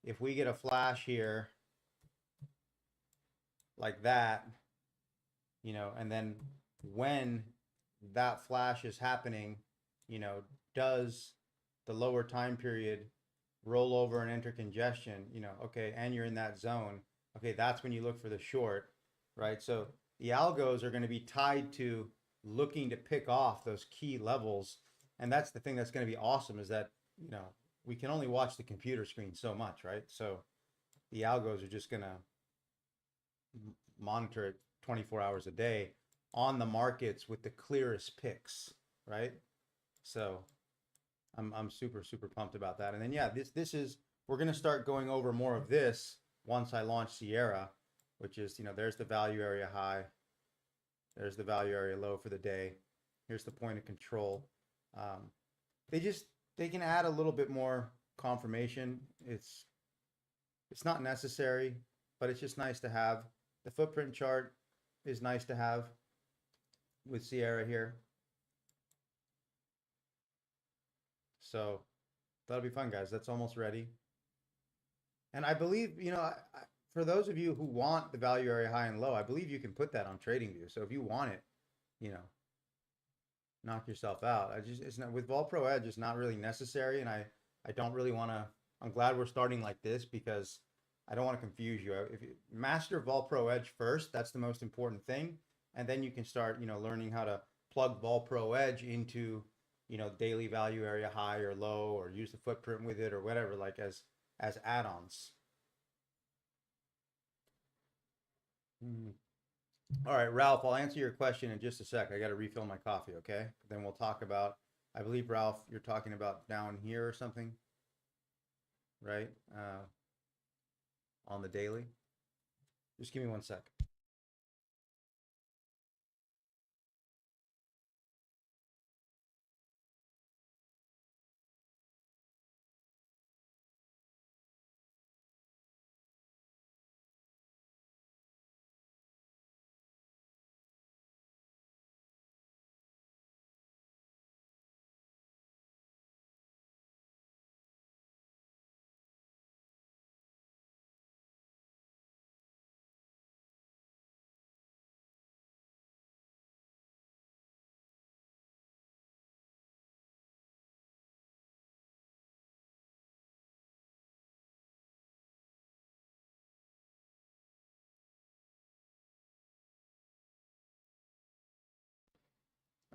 [SPEAKER 1] if we get a flash here like that, you know, and then when that flash is happening, you know, does the lower time period roll over and enter congestion, you know, okay, and you're in that zone, okay, that's when you look for the short, right? So the algos are going to be tied to looking to pick off those key levels. And that's the thing that's going to be awesome, is that, you know, we can only watch the computer screen so much, right? So the algos are just going to monitor it 24 hours a day on the markets with the clearest picks, right? So I'm super pumped about that. And then yeah, this is, we're going to start going over more of this once I launch Sierra, which is, you know, there's the value area high, there's the value area low for the day, here's the point of control. They can add a little bit more confirmation. It's not necessary, but it's just nice to have. The footprint chart is nice to have with Sierra here. So that'll be fun, guys. That's almost ready. And I believe, you know, for those of you who want the value area high and low, I believe you can put that on TradingView. So if you want it, you know, knock yourself out. It's not, with VolPro Edge, it's not really necessary. And I don't really want to, I'm glad we're starting like this, because I don't want to confuse you. If you master VolPro Edge first, that's the most important thing. And then you can start, you know, learning how to plug VolPro Edge into, you know, daily value area high or low, or use the footprint with it or whatever, like as add-ons. All right, Ralph, I'll answer your question in just a sec. I got to refill my coffee, okay? Then we'll talk about, I believe, Ralph, you're talking about down here or something, right? On the daily. Just give me 1 sec.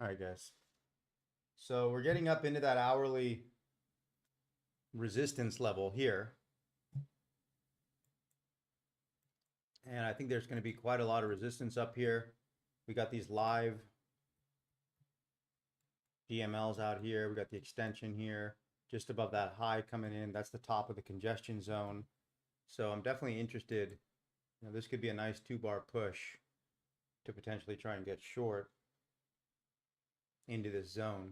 [SPEAKER 1] All right, guys. So we're getting up into that hourly resistance level here. And I think there's going to be quite a lot of resistance up here. We got these live DMLs out here. We got the extension here, just above that high coming in. That's the top of the congestion zone. So I'm definitely interested. You know, this could be a nice 2-bar push to potentially try and get short into this zone.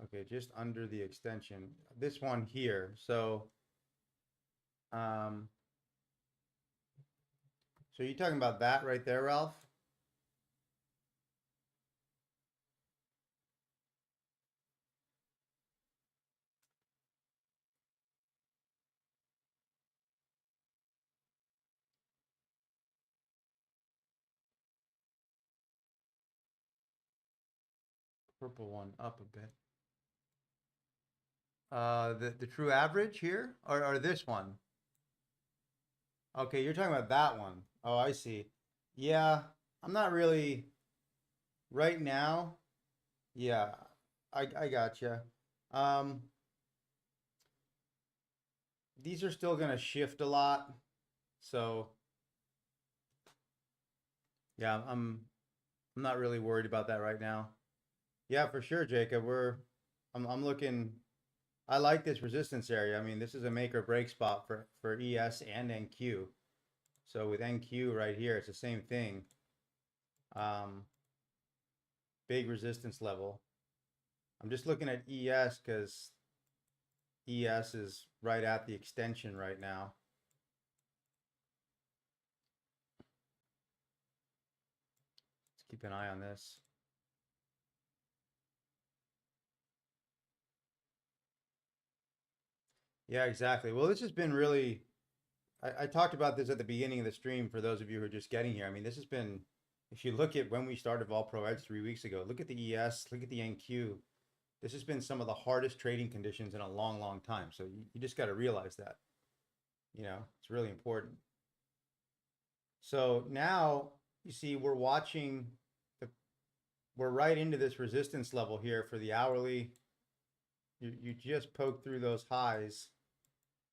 [SPEAKER 1] Okay, just under the extension, this one here. So so you're talking about that right there, Ralph? Purple one up a bit. The true average here, or this one? Okay, you're talking about that one. Oh, I see. Yeah, I'm not really right now. Yeah, I gotcha. These are still gonna shift a lot, so yeah, I'm not really worried about that right now. Yeah, for sure, Jacob. I'm looking. I like this resistance area. I mean, this is a make or break spot for ES and NQ. So with NQ right here, it's the same thing. Big resistance level. I'm just looking at ES because ES is right at the extension right now. Let's keep an eye on this. Yeah, exactly. Well, this has been really, I talked about this at the beginning of the stream for those of you who are just getting here. I mean, this has been, if you look at when we started VolPro Edge 3 weeks ago, look at the ES, look at the NQ. This has been some of the hardest trading conditions in a long, long time. So you just got to realize that, it's really important. So now you see we're watching, we're right into this resistance level here for the hourly. You just poked through those highs.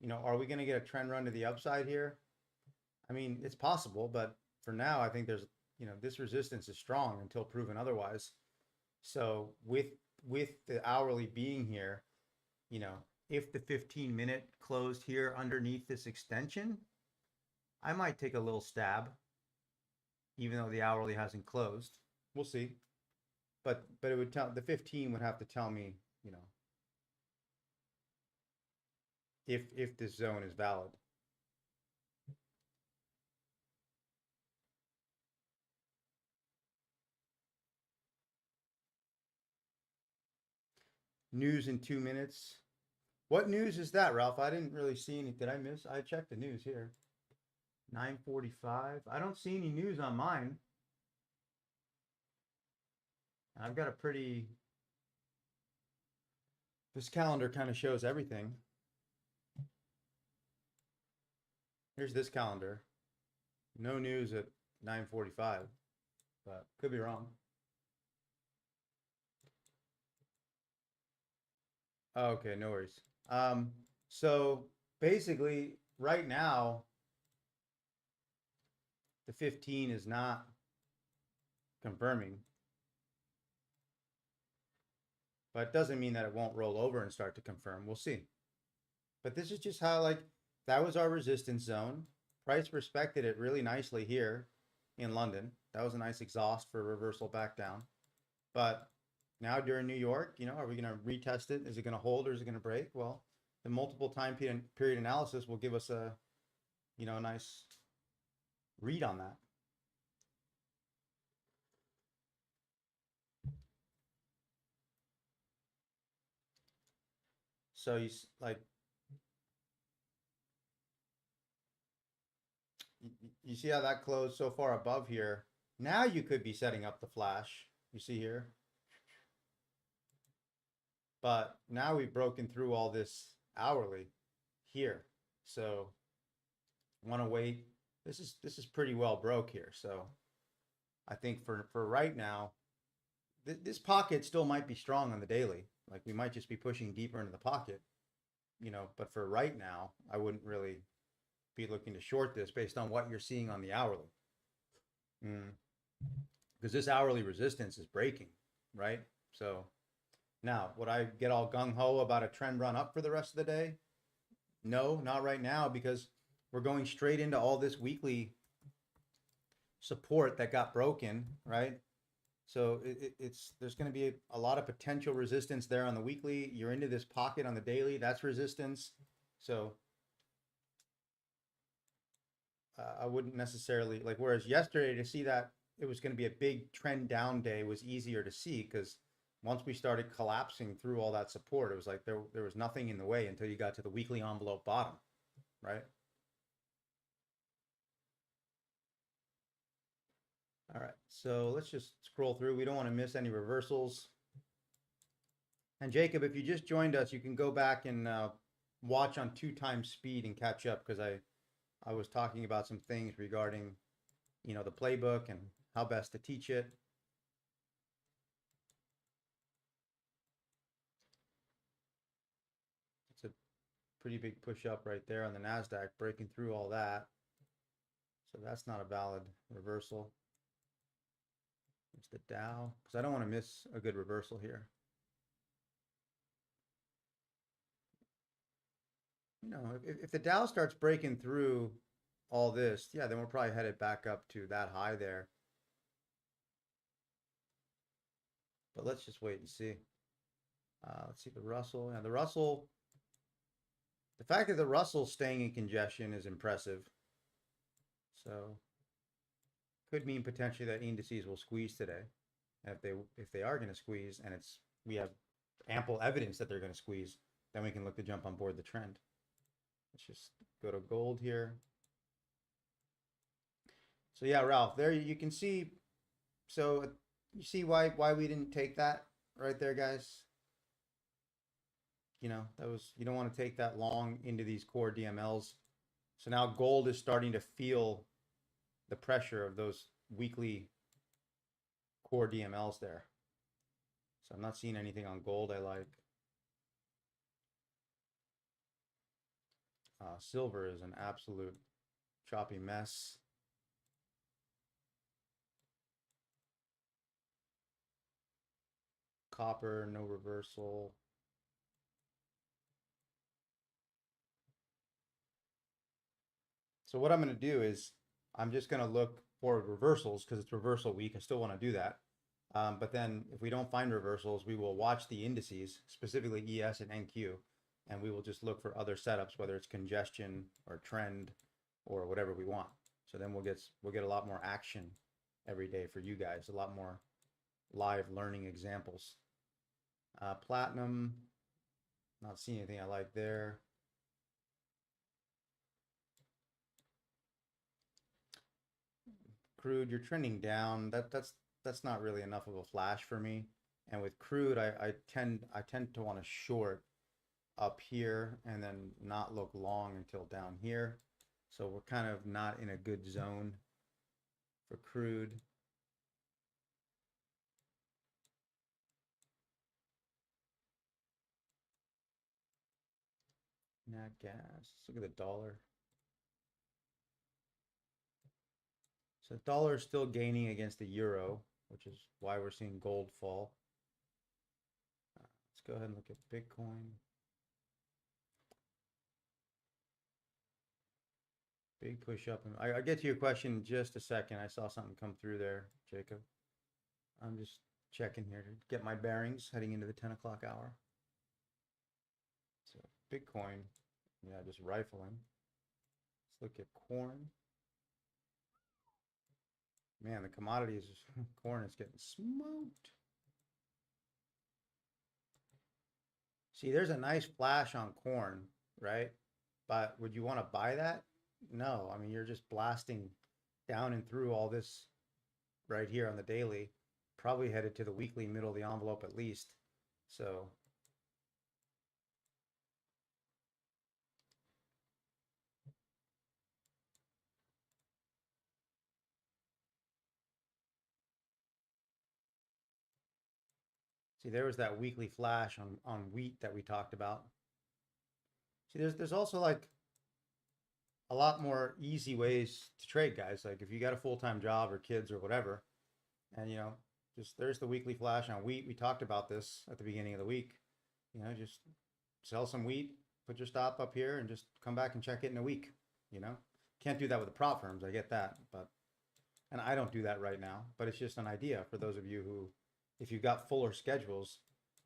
[SPEAKER 1] Are we going to get a trend run to the upside here? I mean, it's possible, but for now, I think there's, this resistance is strong until proven otherwise. So with the hourly being here, if the 15-minute closed here underneath this extension, I might take a little stab, even though the hourly hasn't closed. We'll see. But it would tell, the 15 would have to tell me, if this zone is valid. News in 2 minutes. What news is that, Ralph? I didn't really see any. Did I miss? I checked the news here. 9:45. I don't see any news on mine. I've got a pretty, this calendar kind of shows everything. Here's this calendar. No news at 9:45, but could be wrong. Okay, no worries. So basically right now, the 15 is not confirming, but it doesn't mean that it won't roll over and start to confirm. We'll see. But this is just how, like, that was our resistance zone. Price respected it really nicely here in London. That was a nice exhaust for a reversal back down. But now during New York, are we going to retest it? Is it going to hold or is it going to break? Well, the multiple time period analysis will give us a, a nice read on that. So you see how that closed so far above here. Now you could be setting up the flash. You see here. But now we've broken through all this hourly here. So I want to wait. This is pretty well broke here. So I think for right now, this pocket still might be strong on the daily. Like we might just be pushing deeper into the pocket, but for right now, I wouldn't really be looking to short this based on what you're seeing on the hourly. Because this hourly resistance is breaking, right? So now, would I get all gung-ho about a trend run up for the rest of the day? No, not right now, because we're going straight into all this weekly support that got broken, right? So there's going to be a lot of potential resistance there on the weekly. You're into this pocket on the daily, that's resistance. So I wouldn't necessarily, like, whereas yesterday to see that it was going to be a big trend down day was easier to see, because once we started collapsing through all that support, it was like there was nothing in the way until you got to the weekly envelope bottom, right? All right, so let's just scroll through. We don't want to miss any reversals. And Jacob, if you just joined us, you can go back and watch on 2x speed and catch up, because I was talking about some things regarding, the playbook and how best to teach it. It's a pretty big push up right there on the Nasdaq, breaking through all that. So that's not a valid reversal. It's the Dow, because I don't want to miss a good reversal here. If the Dow starts breaking through all this, yeah, then we're probably headed back up to that high there. But let's just wait and see. Let's see the Russell. Yeah, the Russell, the fact that the Russell's staying in congestion is impressive. So could mean potentially that indices will squeeze today. And if they are going to squeeze, and we have ample evidence that they're going to squeeze, then we can look to jump on board the trend. Let's just go to gold here. So yeah, Ralph, there you can see. So you see why we didn't take that right there, guys. You know, that was, you don't want to take that long into these core DMLs. So now gold is starting to feel the pressure of those weekly core DMLs there. So I'm not seeing anything on gold I like. Silver is an absolute choppy mess. Copper, no reversal. So what I'm going to do is I'm just going to look for reversals because it's reversal week. I still want to do that. But then if we don't find reversals, we will watch the indices, specifically ES and NQ, and we will just look for other setups, whether it's congestion or trend or whatever we want. So then we'll get a lot more action every day for you guys, a lot more live learning examples. Platinum, not seeing anything I like there. Crude, you're trending down. That's not really enough of a flash for me. And with crude, I tend to want to short up here and then not look long until down here. So we're kind of not in a good zone for crude. Nat gas. Let's look at the dollar. So the dollar is still gaining against the euro, which is why we're seeing gold fall. Let's go ahead and look at Bitcoin. Big push up. I'll get to your question in just a second. I saw something come through there, Jacob. I'm just checking here to get my bearings heading into the 10 o'clock hour. So Bitcoin, yeah, just rifling. Let's look at corn. Man, the commodities, corn is getting smoked. See, there's a nice flash on corn, right? But would you want to buy that? No, I mean, you're just blasting down and through all this right here on the daily, probably headed to the weekly middle of the envelope at least. So see, there was that weekly flash on wheat that we talked about. See, there's also like a lot more easy ways to trade, guys. Like if you got a full-time job or kids or whatever, and you know, just there's the weekly flash on wheat. We talked about this at the beginning of the week. You know, just sell some wheat, put your stop up here, and just come back and check it in a week. You know, can't do that with the prop firms. I get that, but and I don't do that right now. But it's just an idea for those of you who, if you've got fuller schedules,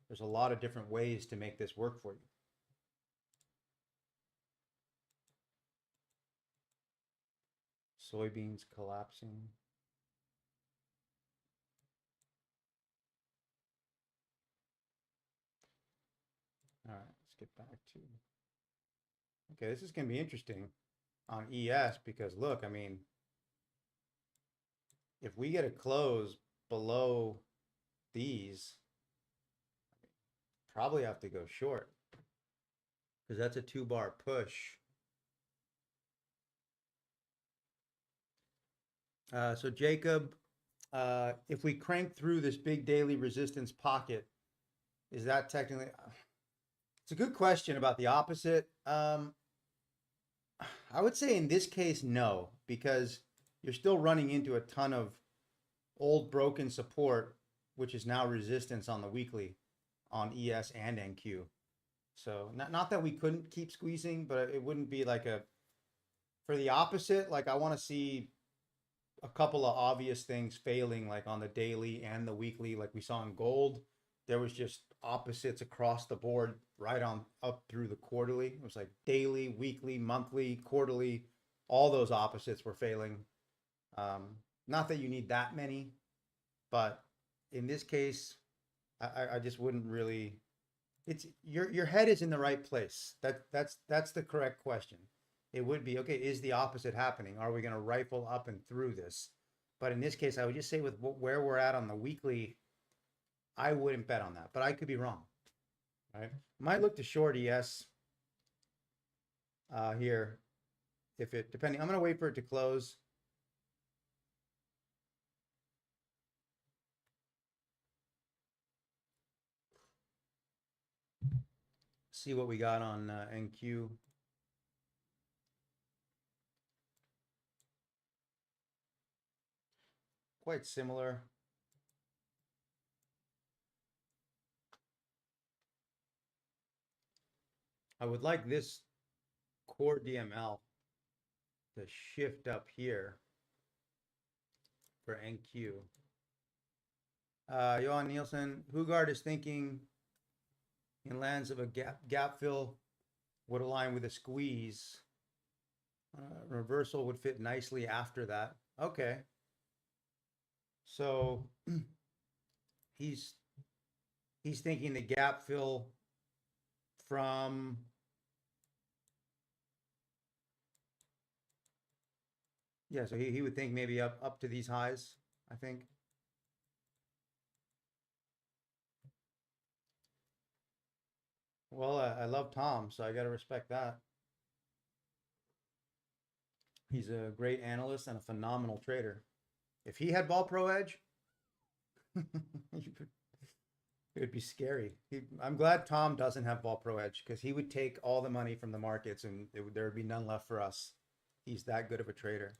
[SPEAKER 1] there's a lot of different ways to make this work for you. Soybeans collapsing. All right, let's get back to. Okay, this is going to be interesting on ES because look, I mean, if we get a close below these, probably have to go short because that's a 2-bar push. So Jacob, if we crank through this big daily resistance pocket, is that technically? It's a good question about the opposite. I would say in this case, no, because you're still running into a ton of old broken support, which is now resistance on the weekly on ES and NQ. So not that we couldn't keep squeezing, but it wouldn't be like a, for the opposite, like I want to see a couple of obvious things failing, like on the daily and the weekly, like we saw in gold. There was just opposites across the board, right on up through the quarterly. It was like daily, weekly, monthly, quarterly, all those opposites were failing. Not that you need that many, but in this case, I just wouldn't really it's your head is in the right place. That's the correct question. It would be, okay, is the opposite happening? Are we going to rifle up and through this? But in this case, I would just say with where we're at on the weekly, I wouldn't bet on that, but I could be wrong. Right? Might look to short ES here if it depending. I'm going to wait for it to close. See what we got on NQ. Quite similar. I would like this core DML to shift up here for NQ. Johan Nielsen, Hugard is thinking in lands of a gap fill would align with a squeeze. Reversal would fit nicely after that. Okay. So he's thinking the gap fill from yeah, so he would think maybe up to these highs, I think. Well, I love Tom, so I got to respect that. He's a great analyst and a phenomenal trader. If he had VolPro Edge, it would be scary. I'm glad Tom doesn't have VolPro Edge because he would take all the money from the markets and there would be none left for us. He's that good of a trader.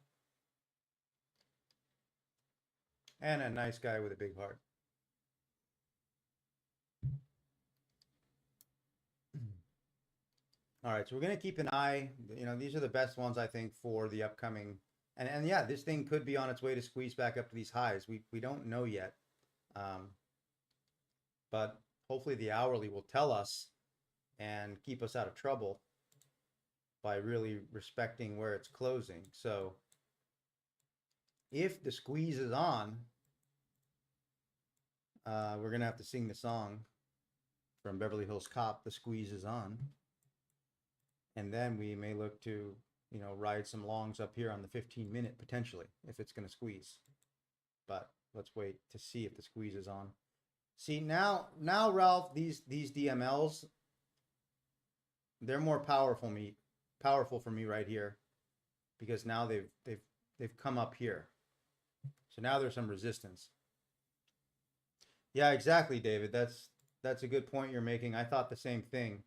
[SPEAKER 1] And a nice guy with a big heart. All right, so we're going to keep an eye. You know, these are the best ones, I think, for the upcoming. And yeah, this thing could be on its way to squeeze back up to these highs. We don't know yet. But hopefully the hourly will tell us and keep us out of trouble by really respecting where it's closing. So if the squeeze is on, we're going to have to sing the song from Beverly Hills Cop, The Squeeze is On. And then we may look to, you know, ride some longs up here on the 15-minute potentially if it's going to squeeze. But let's wait to see if the squeeze is on. See, now Ralph, these DMLs, they're more powerful for me right here because now they've come up here. So now there's some resistance. Yeah, exactly, David. That's a good point you're making. I thought the same thing.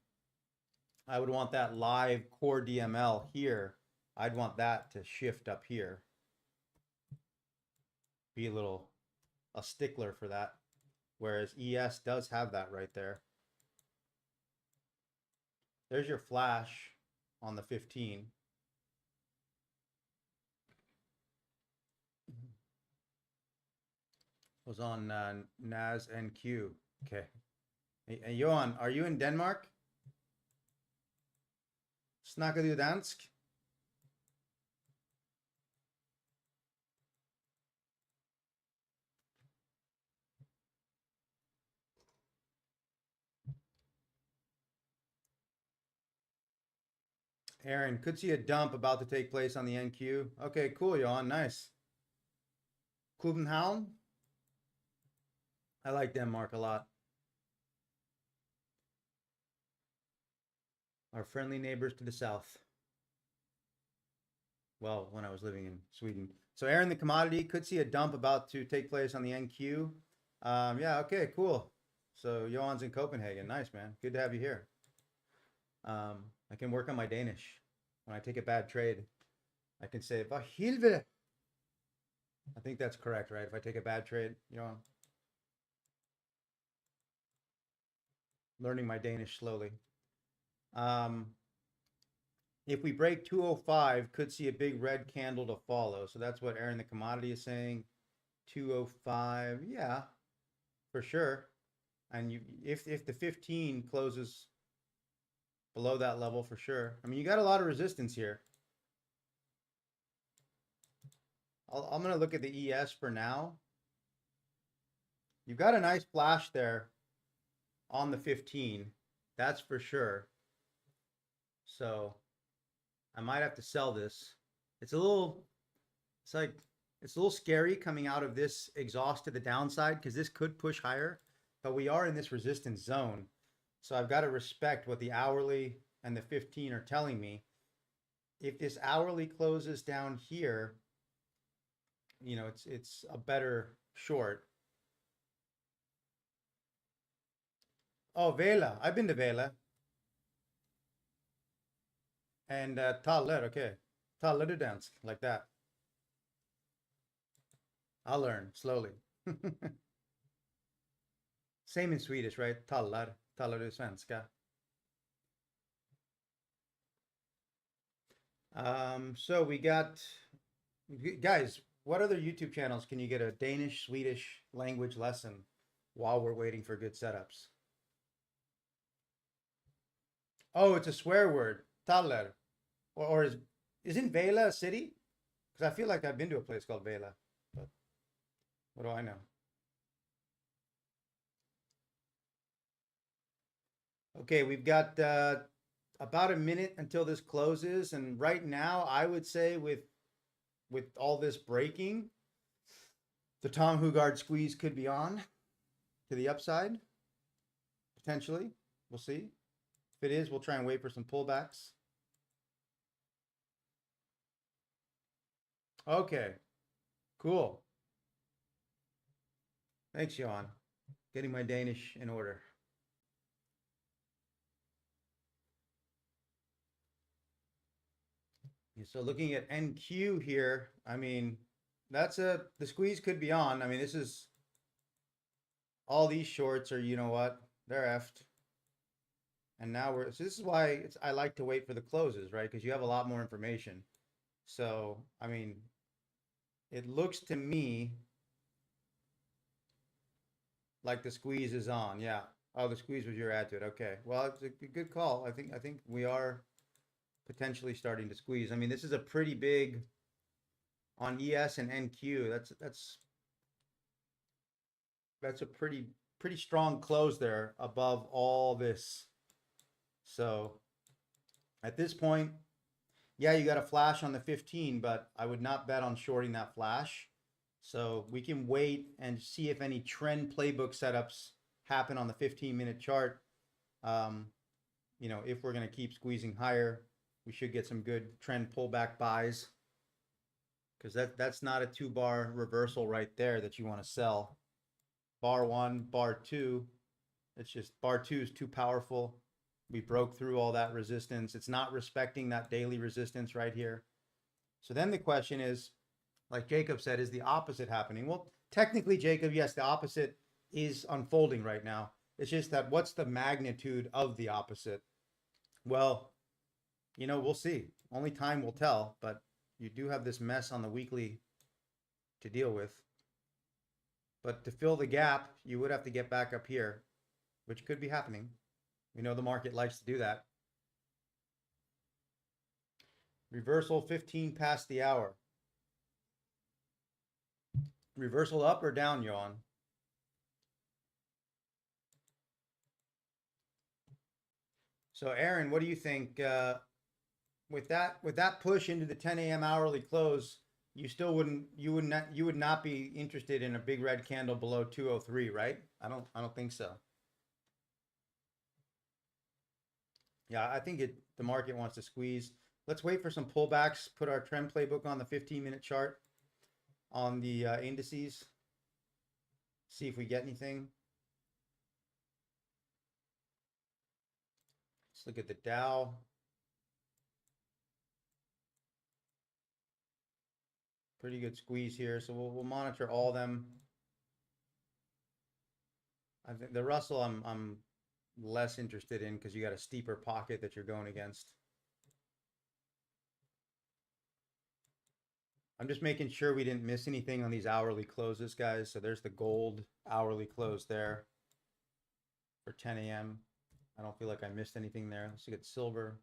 [SPEAKER 1] I would want that live core DML here. I'd want that to shift up here. Be a stickler for that. Whereas ES does have that right there. There's your flash on the 15. Was on NAS NQ. Okay. Hey, Johan, are you in Denmark? Snakker du dansk? Aaron, could see a dump about to take place on the NQ. Okay, cool, Johan. Nice. Kubenhavn? I like Denmark a lot. Our friendly neighbors to the south. Well, when I was living in Sweden. So Aaron, the commodity could see a dump about to take place on the NQ. Yeah, okay, cool. So Johan's in Copenhagen. Nice, man. Good to have you here. I can work on my Danish. When I take a bad trade, I can say, "Vad helvete." I think that's correct, right? If I take a bad trade, Johan. Learning my Danish slowly. If we break 205, could see a big red candle to follow. So that's what Aaron the commodity is saying. 205, yeah, for sure. And if the 15 closes below that level, for sure. I mean, you got a lot of resistance here. I'm going to look at the ES for now. You've got a nice flash there on the 15. That's for sure. So I might have to sell this. It's a little, it's like, it's a little scary coming out of this exhaust to the downside because this could push higher, but we are in this resistance zone. So I've got to respect what the hourly and the 15 are telling me. If this hourly closes down here, you know, it's a better short. Oh, Vela. I've been to Vela. And Taller, okay. Taller dance like that. I'll learn slowly. Same in Swedish, right? Tallar. Talar du svenska? So we got, guys, what other YouTube channels can you get a Danish, Swedish language lesson while we're waiting for good setups? Oh, it's a swear word. Taller. Or isn't Vela a city? Because I feel like I've been to a place called Vela, but what do I know? Okay, we've got about a minute until this closes, and right now I would say with all this breaking, the Tom Hugard squeeze could be on to the upside, potentially. We'll see. If it is, we'll try and wait for some pullbacks. Okay, cool. Thanks, Johan. Getting my Danish in order. So looking at NQ here, I mean, the squeeze could be on. I mean, this is all these shorts are, you know what, they're effed. And now so this is why I like to wait for the closes, right? Because you have a lot more information. So, I mean, it looks to me like the squeeze is on. Yeah. Oh, the squeeze was your add to it. Okay. Well, it's a good call. I think we are potentially starting to squeeze. I mean, this is a pretty big on ES and NQ. That's a pretty strong close there above all this. So at this point, yeah, you got a flash on the 15, but I would not bet on shorting that flash. So we can wait and see if any trend playbook setups happen on the 15-minute chart. You know, if we're going to keep squeezing higher, we should get some good trend pullback buys, because that's not a 2-bar reversal right there that you want to sell. Bar 1, bar 2, it's just bar 2 is too powerful. We broke through all that resistance. It's not respecting that daily resistance right here. So then the question is, like Jacob said, is the opposite happening? Well, technically, Jacob, yes, the opposite is unfolding right now. It's just that what's the magnitude of the opposite? Well, you know, we'll see. Only time will tell, but you do have this mess on the weekly to deal with. But to fill the gap, you would have to get back up here, which could be happening. We know the market likes to do that. Reversal 15 past the hour. Reversal up or down, Johan? So Aaron, what do you think? With that push into the 10 a.m. hourly close, you would not be interested in a big red candle below 203, right? I don't think so. Yeah, I think the market wants to squeeze. Let's wait for some pullbacks, put our trend playbook on the 15-minute chart on the indices. See if we get anything. Let's look at the Dow. Pretty good squeeze here, so we'll monitor all of them. I think the Russell I'm less interested in because you got a steeper pocket that you're going against. I'm just making sure we didn't miss anything on these hourly closes, guys. So there's the gold hourly close there for 10 a.m. I don't feel like I missed anything there. Let's look at silver.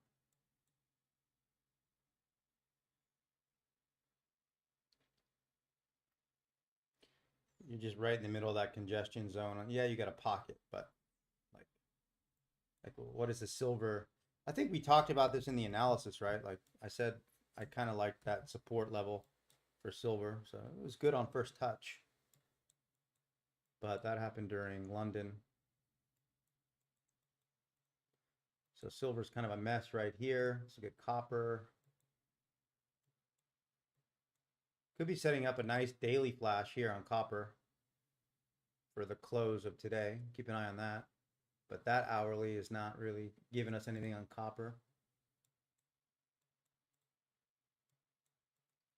[SPEAKER 1] You're just right in the middle of that congestion zone. Yeah, you got a pocket, but like Like, what is the silver? I think we talked about this in the analysis, right? Like I said, I kind of liked that support level for silver. So it was good on first touch. But that happened during London. So silver's kind of a mess right here. Let's look at copper. Could be setting up a nice daily flash here on copper for the close of today. Keep an eye on that. But that hourly is not really giving us anything on copper.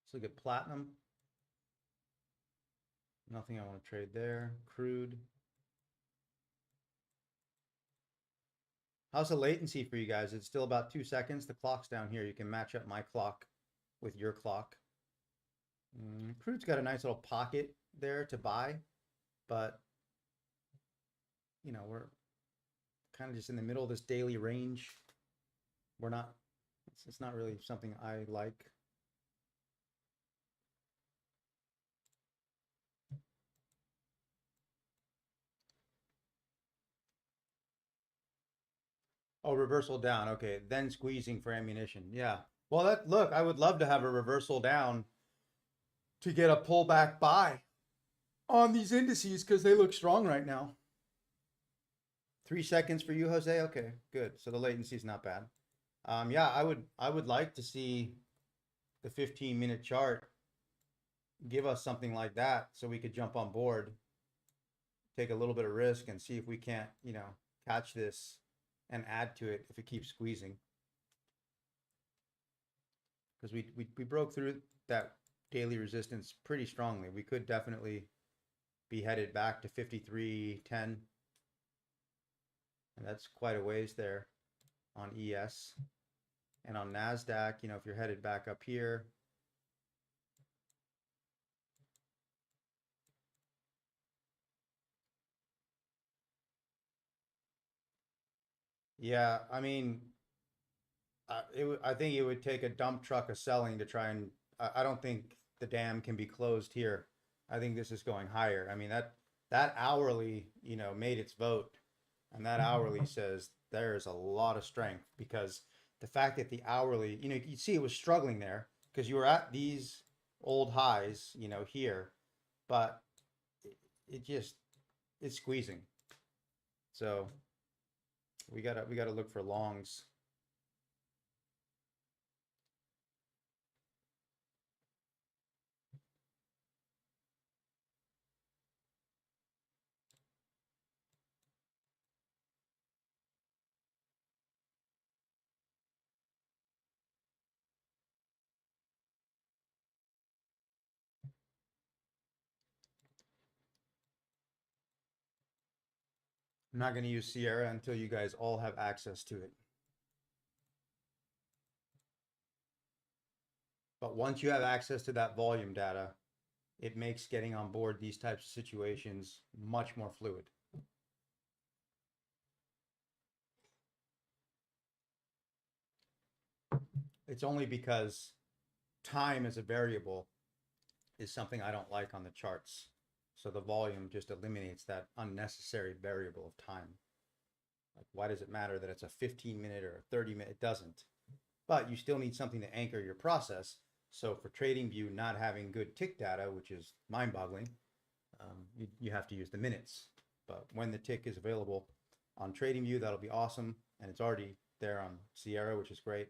[SPEAKER 1] Let's look at platinum. Nothing I want to trade there. Crude. How's the latency for you guys? It's still about 2 seconds. The clock's down here. You can match up my clock with your clock. Crude's got a nice little pocket there to buy, but you know, we're kind of just in the middle of this daily range. We're not, it's not really something I like. Oh, reversal down. Okay, then squeezing for ammunition. Yeah. Well, that look, I would love to have a reversal down to get a pullback buy on these indices because they look strong right now. 3 seconds for you, Jose. Okay, good. So the latency is not bad. Yeah, I would like to see the 15-minute chart give us something like that so we could jump on board, take a little bit of risk, and see if we can't, you know, catch this and add to it if it keeps squeezing. Because we broke through that daily resistance pretty strongly. We could definitely be headed back to 53.10. And that's quite a ways there on ES. And on Nasdaq, you know, if you're headed back up here, yeah, I mean, I think it would take a dump truck of selling to try and, I don't think the dam can be closed here. I think this is going higher. I mean, that hourly, you know, made its vote, and that hourly says there is a lot of strength, because the fact that the hourly, you know, you see it was struggling there because you were at these old highs, you know, here, but it just, it's squeezing. So we gotta look for longs. I'm not going to use Sierra until you guys all have access to it. But once you have access to that volume data, it makes getting on board these types of situations much more fluid. It's only because time as a variable is something I don't like on the charts. So the volume just eliminates that unnecessary variable of time. Like, why does it matter that it's a 15-minute or a 30-minute? It doesn't. But you still need something to anchor your process. So for TradingView not having good tick data, which is mind-boggling, you have to use the minutes. But when the tick is available on TradingView, that'll be awesome. And it's already there on Sierra, which is great.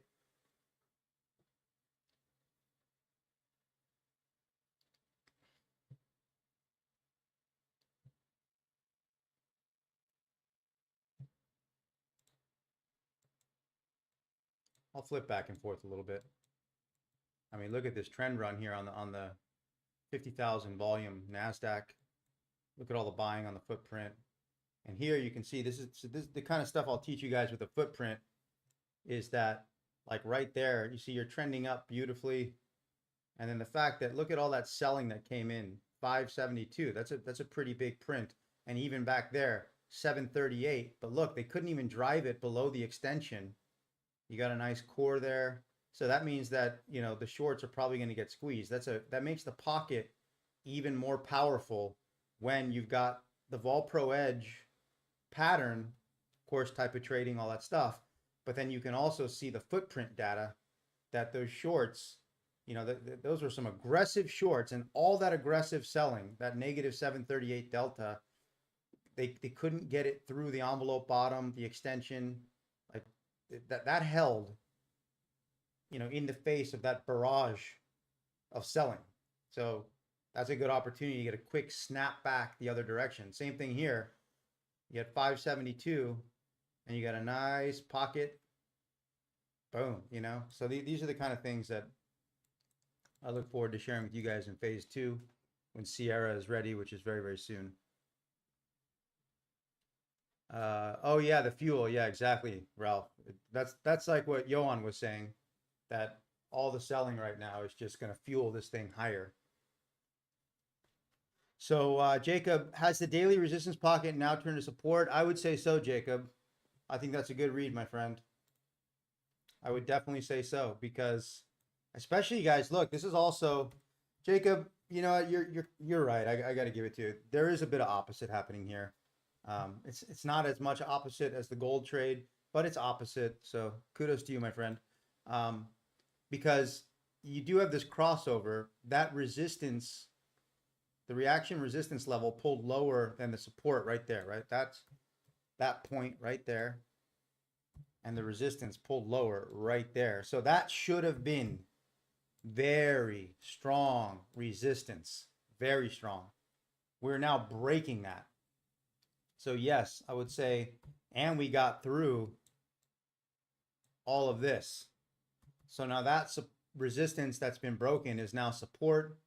[SPEAKER 1] I'll flip back and forth a little bit. I mean, look at this trend run here on the 50,000 volume Nasdaq. Look at all the buying on the footprint. And here you can see this is the kind of stuff I'll teach you guys with the footprint, is that like right there, you see you're trending up beautifully. And then the fact that look at all that selling that came in, 572. That's a pretty big print. And even back there, 738. But look, they couldn't even drive it below the extension. You got a nice core there. So that means that, you know, the shorts are probably going to get squeezed. That makes the pocket even more powerful when you've got the VolPro Edge pattern course, type of trading, all that stuff. But then you can also see the footprint data that those shorts, you know, those were some aggressive shorts, and all that aggressive selling, that negative 738 delta, they couldn't get it through the envelope bottom, the extension, like that held, you know, in the face of that barrage of selling. So that's a good opportunity to get a quick snap back the other direction. Same thing here. You get 572 and you got a nice pocket. Boom, you know. So these are the kind of things that I look forward to sharing with you guys in phase 2 when Sierra is ready, which is very, very soon. Oh yeah, the fuel. Yeah, exactly, Ralph. That's like what Johan was saying, that all the selling right now is just going to fuel this thing higher. So Jacob, has the daily resistance pocket now turned to support? I would say so, Jacob. I think that's a good read, my friend. I would definitely say so, because especially, guys, look, this is also, Jacob, you know, you're right. I got to give it to you. There is a bit of opposite happening here. It's not as much opposite as the gold trade, but it's opposite. So kudos to you, my friend. Because you do have this crossover, that resistance, the reaction resistance level pulled lower than the support right there, right? That's that point right there. And the resistance pulled lower right there. So that should have been very strong resistance, very strong. We're now breaking that. So yes, I would say, and we got through all of this. So now that's resistance that's been broken is now support.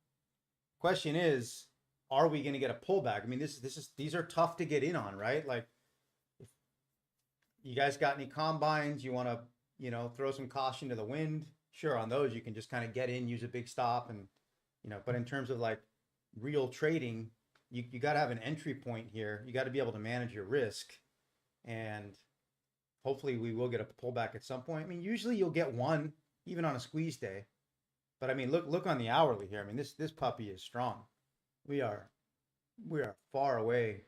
[SPEAKER 1] Question is, are we going to get a pullback? I mean, these are tough to get in on, right? Like, if you guys got any combines, you want to, you know, throw some caution to the wind. Sure, on those you can just kind of get in, use a big stop, and you know. But in terms of like real trading, you got to have an entry point here. You got to be able to manage your risk, and hopefully we will get a pullback at some point. I mean, usually you'll get one even on a squeeze day, but I mean, look on the hourly here. I mean, this puppy is strong. We are far away.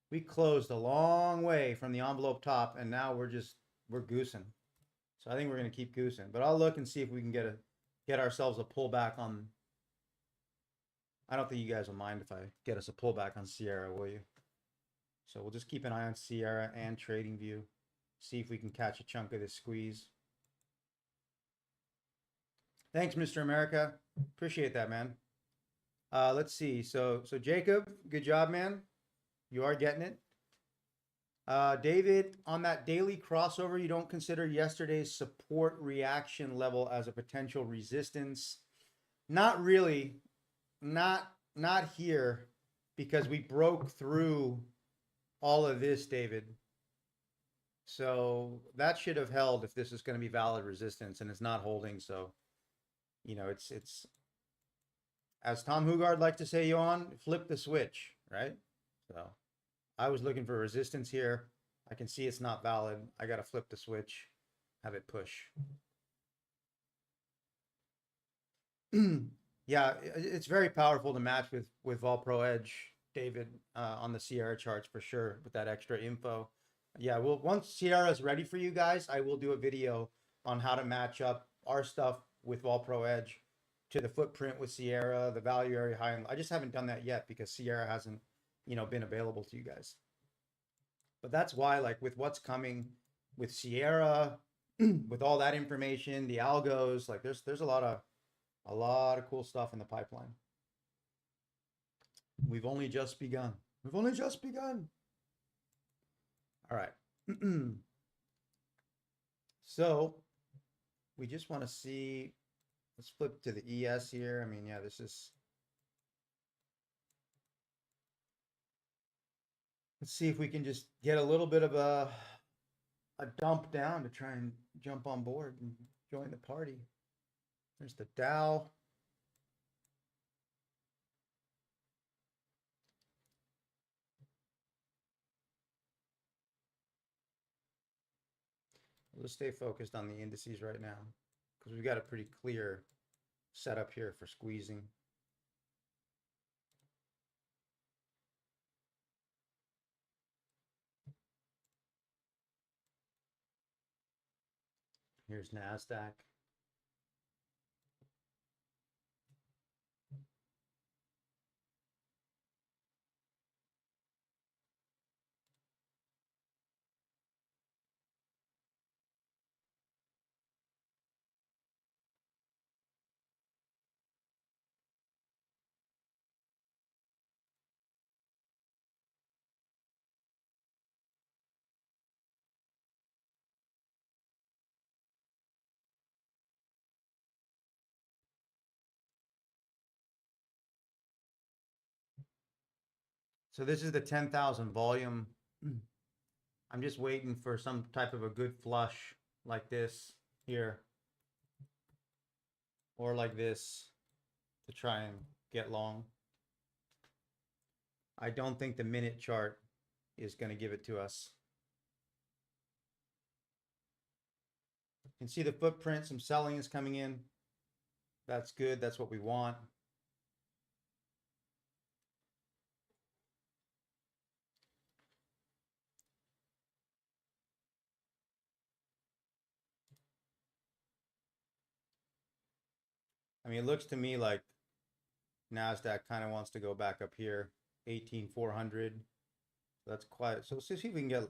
[SPEAKER 1] We closed a long way from the envelope top, and now we're goosing. So I think we're going to keep goosing, but I'll look and see if we can get ourselves a pullback on. I don't think you guys will mind if I get us a pullback on Sierra, will you? So we'll just keep an eye on Sierra and TradingView. See if we can catch a chunk of this squeeze. Thanks, Mr. America. Appreciate that, man. Let's see. So Jacob, good job, man. You are getting it. David, on that daily crossover, you don't consider yesterday's support reaction level as a potential resistance? Not really. Not here, because we broke through all of this, David. So that should have held if this is going to be valid resistance, and it's not holding. So, you know, it's as Tom Hugard liked to say, Johan, flip the switch, right? So I was looking for resistance here. I can see it's not valid. I got to flip the switch, have it push. Yeah, it's very powerful to match with VolPro Edge, David, on the Sierra charts for sure, with that extra info. Yeah, well, once Sierra is ready for you guys, I will do a video on how to match up our stuff with VolPro Edge to the footprint with Sierra, the value area high. I just haven't done that yet because Sierra hasn't, you know, been available to you guys. But that's why, like, with what's coming with Sierra, with all that information, the algos, like there's a lot of cool stuff in the pipeline. We've only just begun. We've only just begun. All right. So we just want to see, let's flip to the ES here. I mean, yeah, this is, let's see if we can just get a little bit of a dump down to try and jump on board and join the party. There's the Dow. Let's stay focused on the indices right now because we've got a pretty clear setup here for squeezing. Here's Nasdaq. So this is the 10,000 volume. I'm just waiting for some type of a good flush like this here, or like this, to try and get long. I don't think the minute chart is going to give it to us. You can see the footprint, some selling is coming in. That's good. That's what we want. I mean, it looks to me like Nasdaq kind of wants to go back up here, 18,400. That's quite. So let's see if we can get a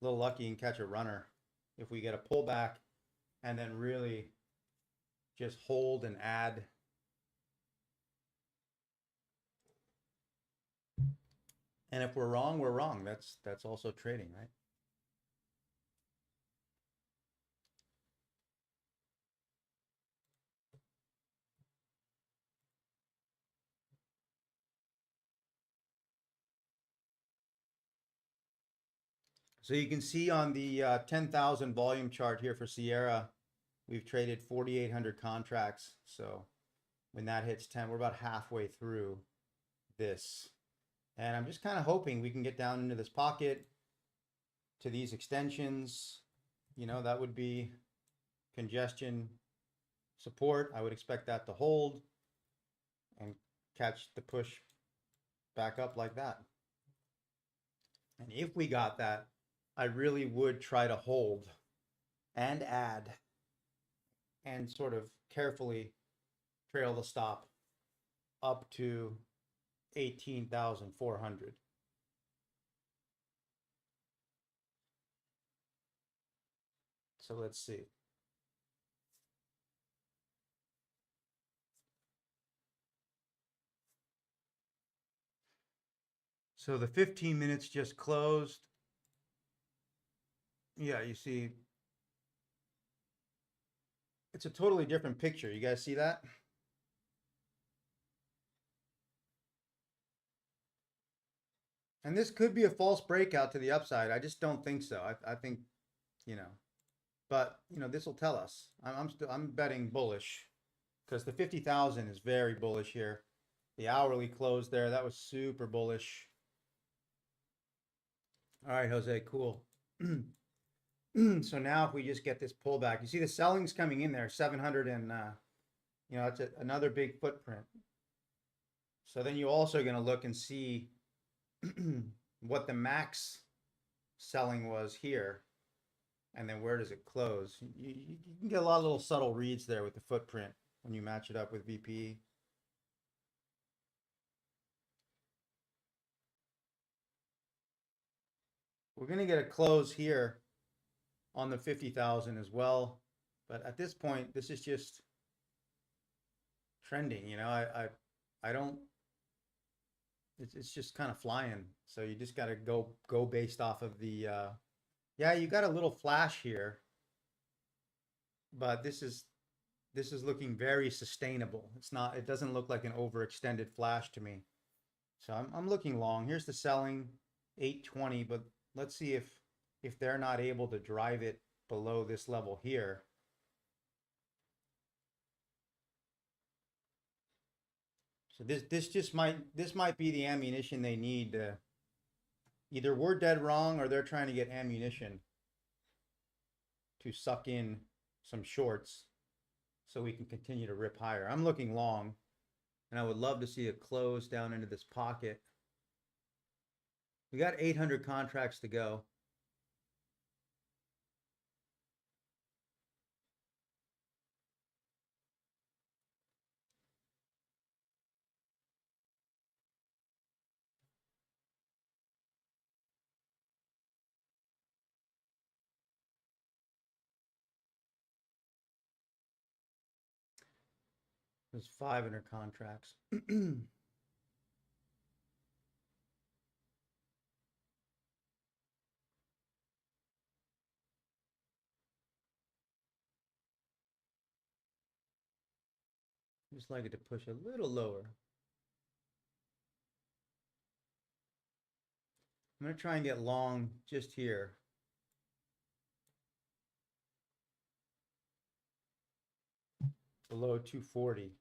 [SPEAKER 1] little lucky and catch a runner. If we get a pullback and then really just hold and add. And if we're wrong, we're wrong. That's also trading, right? So you can see on the 10,000 volume chart here for Sierra, we've traded 4,800 contracts. So when that hits 10, we're about halfway through this. And I'm just kind of hoping we can get down into this pocket to these extensions. You know, that would be congestion support. I would expect that to hold and catch the push back up like that. And if we got that, I really would try to hold and add and sort of carefully trail the stop up to 18,400. So let's see. So the 15 minutes just closed. Yeah, you see, it's a totally different picture. You guys see that? And this could be a false breakout to the upside. I just don't think so. I think, you know, but you know, this will tell us. I'm betting bullish because the 50,000 is very bullish here. The hourly close there, that was super bullish. All right, Jose, cool. So now if we just get this pullback, you see the selling's coming in there, 700 and, you know, it's another big footprint. So then you're also going to look and see what the max selling was here. And then where does it close? You can get a lot of little subtle reads there with the footprint when you match it up with VPE. We're going to get a close here on the 50,000 as well. But at this point, this is just trending. You know, I don't, it's just kind of flying. So you just got to go based off of the, yeah, you got a little flash here, but this is looking very sustainable. It's not, it doesn't look like an overextended flash to me. So I'm looking long. Here's the selling, 820, but let's see if they're not able to drive it below this level here. So this might be the ammunition they need to, either we're dead wrong or they're trying to get ammunition to suck in some shorts so we can continue to rip higher. I'm looking long, and I would love to see it close down into this pocket. We got 800 contracts to go.
[SPEAKER 2] There's 500 contracts. Just like it to push a little lower. I'm going to try and get long just here. Below 240.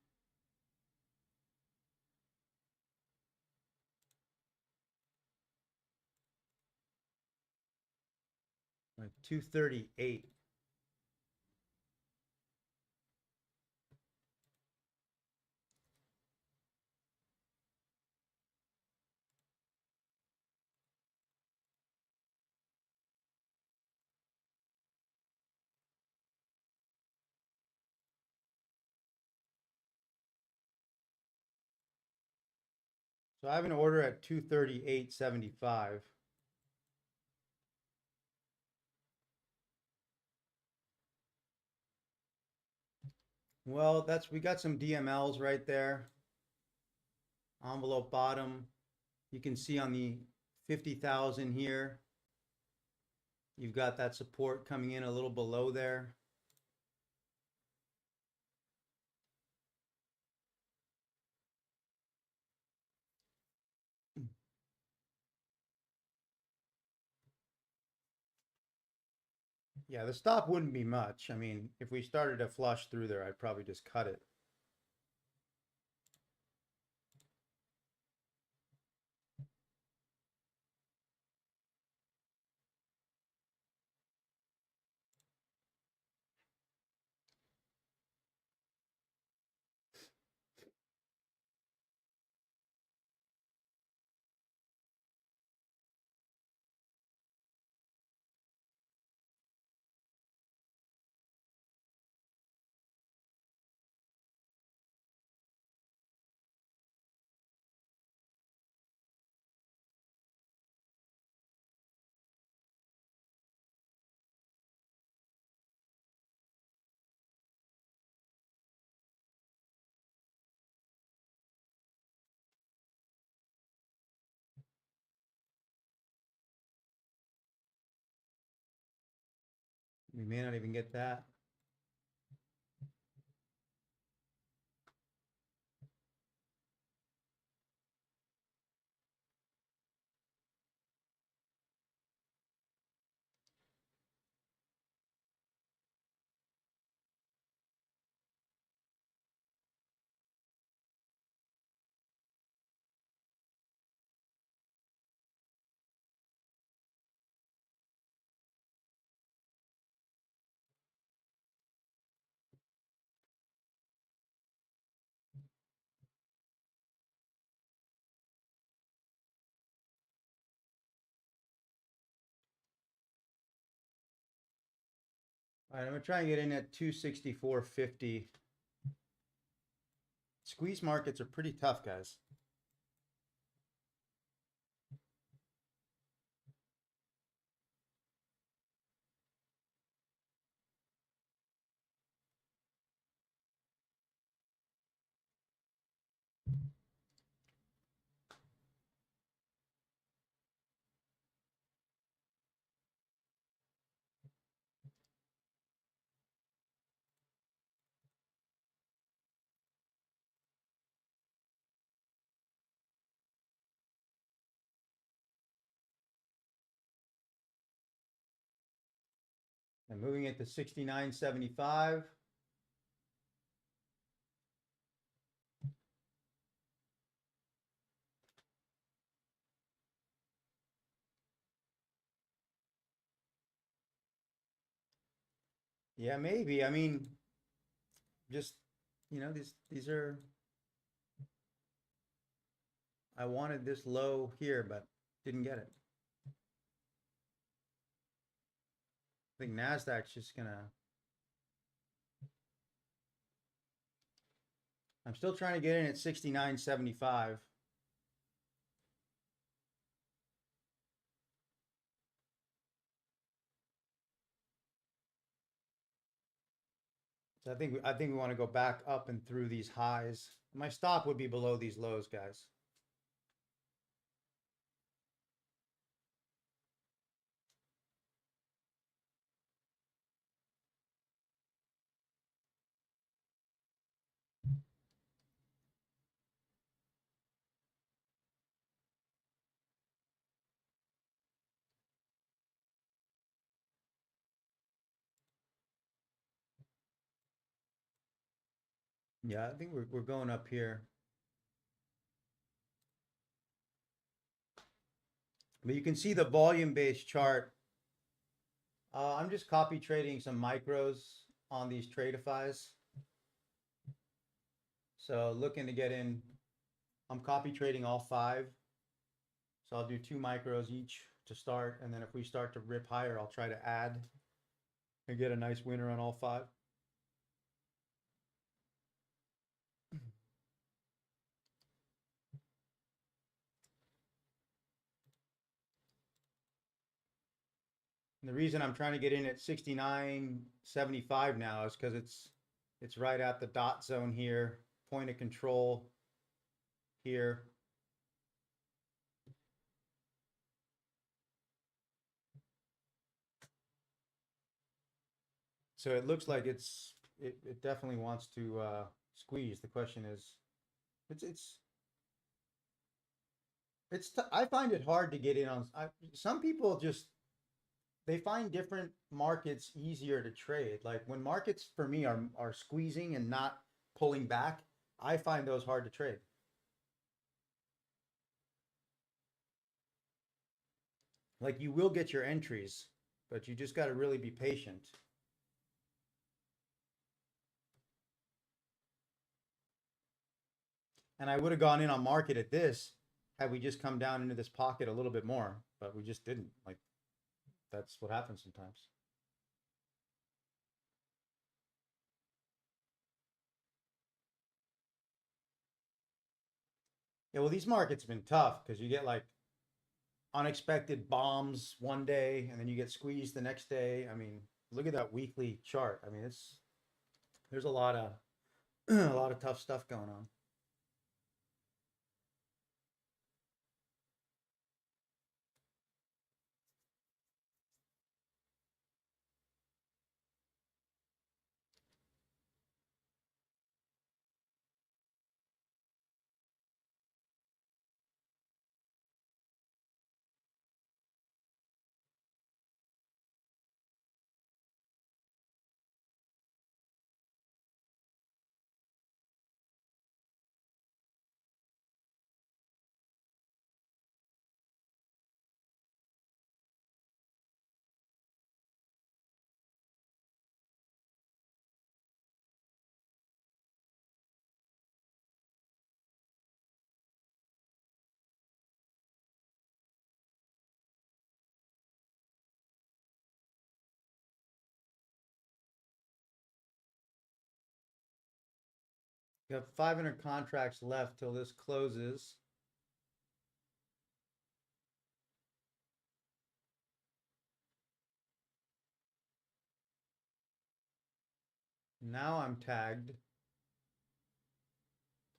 [SPEAKER 2] Like 238. So I have an order at 238.75. Well, we got some DMLs right there. Envelope bottom. You can see on the 50,000 here, you've got that support coming in a little below there. Yeah, the stop wouldn't be much. I mean, if we started to flush through there, I'd probably just cut it. We may not even get that. All right, I'm gonna try and get in at 264.50. Squeeze markets are pretty tough, guys. And moving it to 69.75. Yeah, maybe. I mean, just, these are, I wanted this low here, but didn't get it. I think Nasdaq's just gonna, I'm still trying to get in at 69.75. So I think we want to go back up and through these highs. My stop would be below these lows, guys. Yeah, I think we're going up here. But you can see the volume-based chart. I'm just copy trading some micros on these Tradeifys. So looking to get in, I'm copy trading all 5. So I'll do 2 micros each to start. And then if we start to rip higher, I'll try to add and get a nice winner on all 5. And the reason I'm trying to get in at 69.75 now is because it's right at the dot zone here, point of control here. So it looks like it definitely wants to squeeze. The question is, I find it hard to get in on. Some people just they find different markets easier to trade. Like when markets for me are squeezing and not pulling back, I find those hard to trade. Like you will get your entries, but you just got to really be patient. And I would have gone in on market at this had we just come down into this pocket a little bit more, but we just didn't. Like that's what happens sometimes. Yeah, well, these markets have been tough because you get like unexpected bombs one day and then you get squeezed the next day. I mean, look at that weekly chart. I mean, there's a lot of a lot of tough stuff going on. You have 500 contracts left till this closes. Now I'm tagged.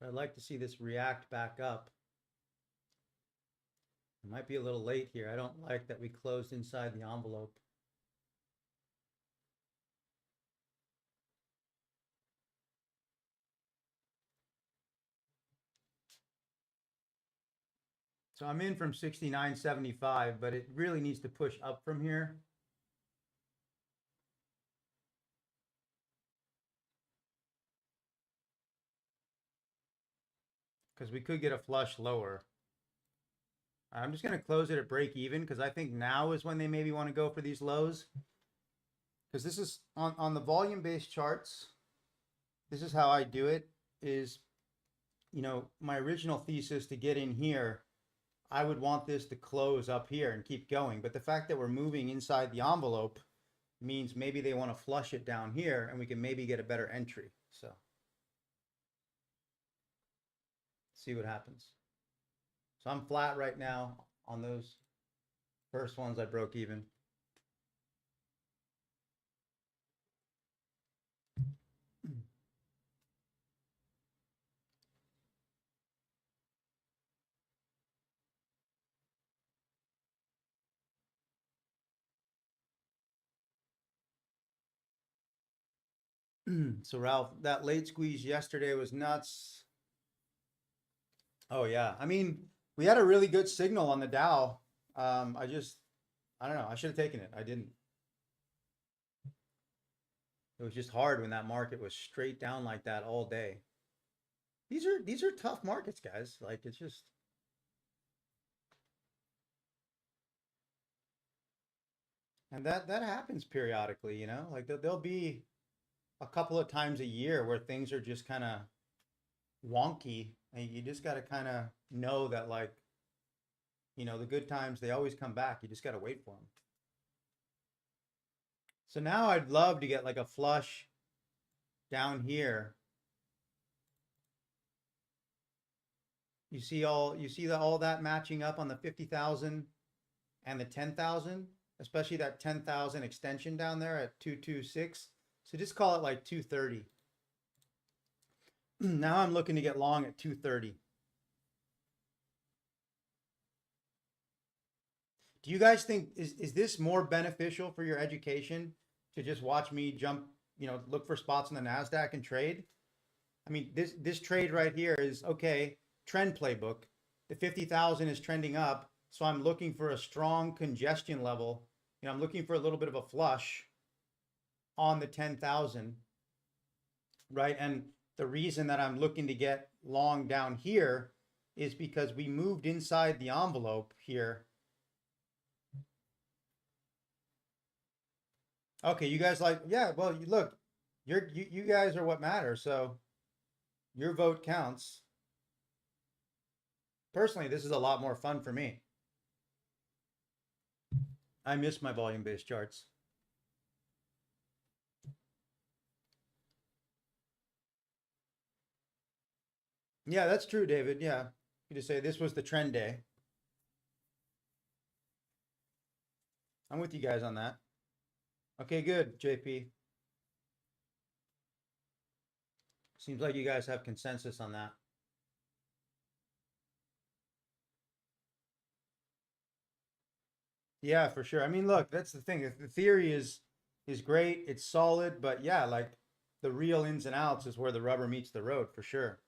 [SPEAKER 2] I'd like to see this react back up. It might be a little late here. I don't like that we closed inside the envelope. So I'm in from 69.75, but it really needs to push up from here. Because we could get a flush lower. I'm just going to close it at break even because I think now is when they maybe want to go for these lows. Because this is on the volume based charts. This is how I do it is, you know, my original thesis to get in here, I would want this to close up here and keep going. But the fact that we're moving inside the envelope means maybe they want to flush it down here and we can maybe get a better entry. So see what happens. So I'm flat right now on those first ones I broke even. So Ralph, that late squeeze yesterday was nuts. Oh yeah. I mean, we had a really good signal on the Dow. I don't know. I should have taken it. I didn't. It was just hard when that market was straight down like that all day. These are tough markets, guys. Like it's just and that happens periodically, you know? Like there'll be a couple of times a year where things are just kind of wonky and you just got to kind of know that like, you know, the good times they always come back. You just got to wait for them. So now I'd love to get like a flush down here. You see all that matching up on the 50,000 and the 10,000, especially that 10,000 extension down there at 226. So just call it like 230. Now I'm looking to get long at 230. Do you guys think is this more beneficial for your education to just watch me jump, you know, look for spots in the Nasdaq and trade? I mean, this trade right here is okay, trend playbook. The 50,000 is trending up, so I'm looking for a strong congestion level. You know, I'm looking for a little bit of a flush on the 10,000, right? And the reason that I'm looking to get long down here is because we moved inside the envelope here. Okay, you guys like, yeah, well, look, you guys are what matters, so your vote counts. Personally, this is a lot more fun for me. I miss my volume-based charts. Yeah, that's true, David. Yeah. You just say this was the trend day. I'm with you guys on that. Okay, good, JP. Seems like you guys have consensus on that. Yeah, for sure. I mean, look, that's the thing. The theory is great, it's solid, but yeah, like the real ins and outs is where the rubber meets the road for sure.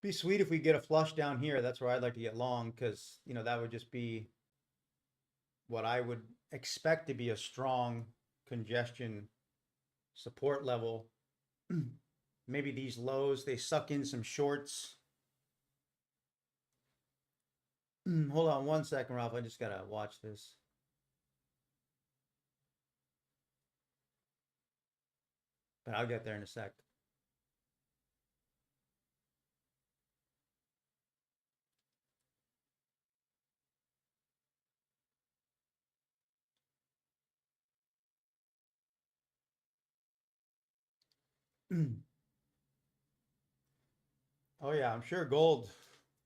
[SPEAKER 2] Be sweet if we get a flush down here. That's where I'd like to get long because, you know, that would just be what I would expect to be a strong congestion support level. Maybe these lows, they suck in some shorts. Hold on one second, Ralph. I just gotta watch this. But I'll get there in a sec. Oh yeah, I'm sure gold.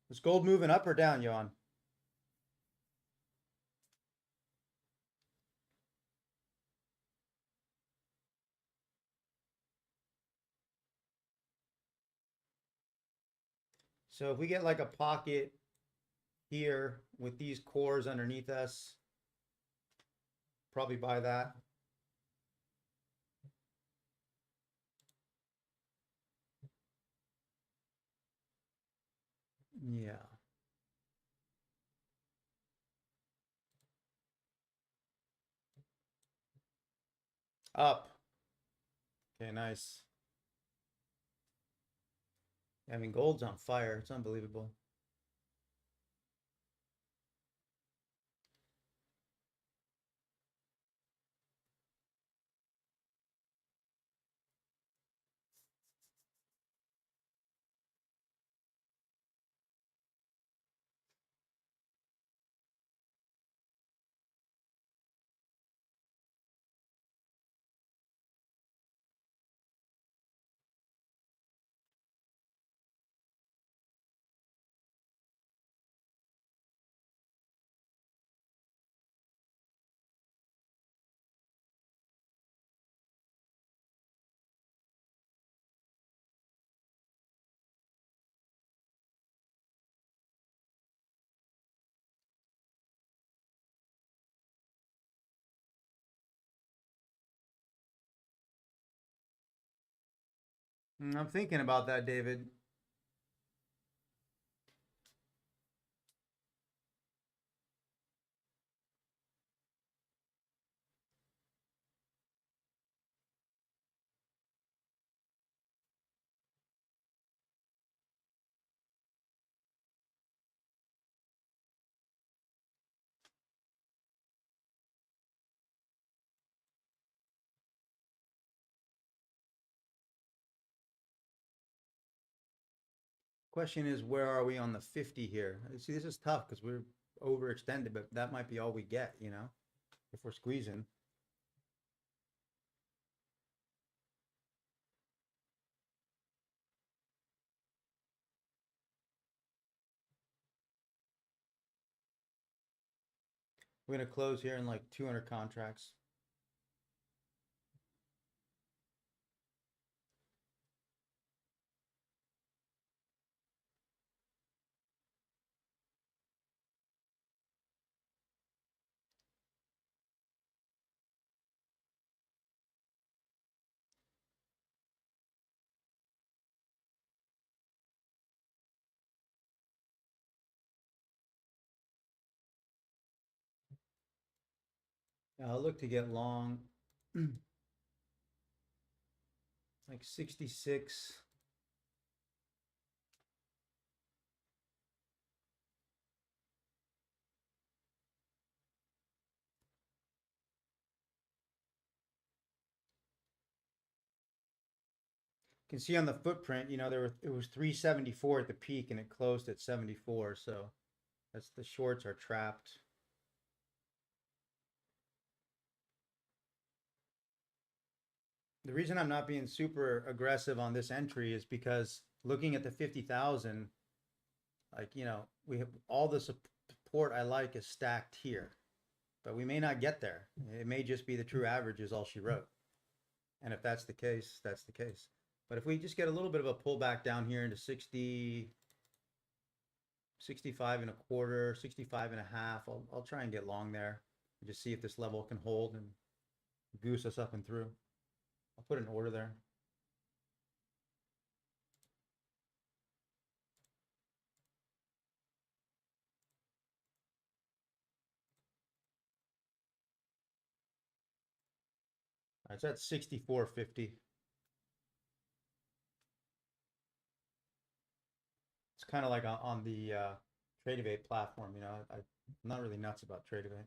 [SPEAKER 2] Is gold moving up or down, Johan? So if we get like a pocket here with these cores underneath us, probably buy that. Yeah. Up. Okay, nice. I mean, gold's on fire. It's unbelievable. I'm thinking about that, David. Question is, where are we on the 50 here? See, this is tough because we're overextended, but that might be all we get, you know, if we're squeezing. We're going to close here in like 200 contracts. I'll look to get long like 66. You can see on the footprint, you know, it was 374 at the peak and it closed at 74. So that's the shorts are trapped. The reason I'm not being super aggressive on this entry is because looking at the 50,000, like, you know, we have all the support I like is stacked here, but we may not get there. It may just be the true average is all she wrote. And if that's the case, that's the case. But if we just get a little bit of a pullback down here into 60, 65 and a quarter, 65 and a half, I'll try and get long there and just see if this level can hold and goose us up and through. I'll put an order there. All right, so that's 64.50. It's kind of like on the TradingView platform, you know, I'm not really nuts about TradingView.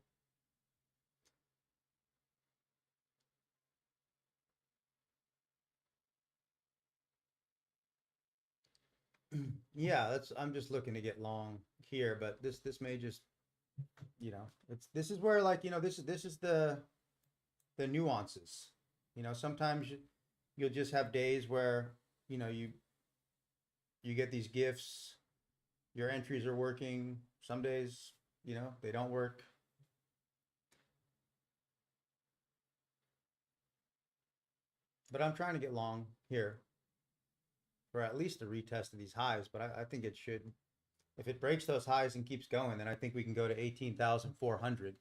[SPEAKER 2] Yeah, I'm just looking to get long here, but this may just, you know, this is where, like, you know, this is the nuances. You know, sometimes you'll just have days where, you know, you get these gifts, your entries are working. Some days, you know, they don't work. But I'm trying to get long here for at least a retest of these highs, but I think it should, if it breaks those highs and keeps going, then I think we can go to 18,400.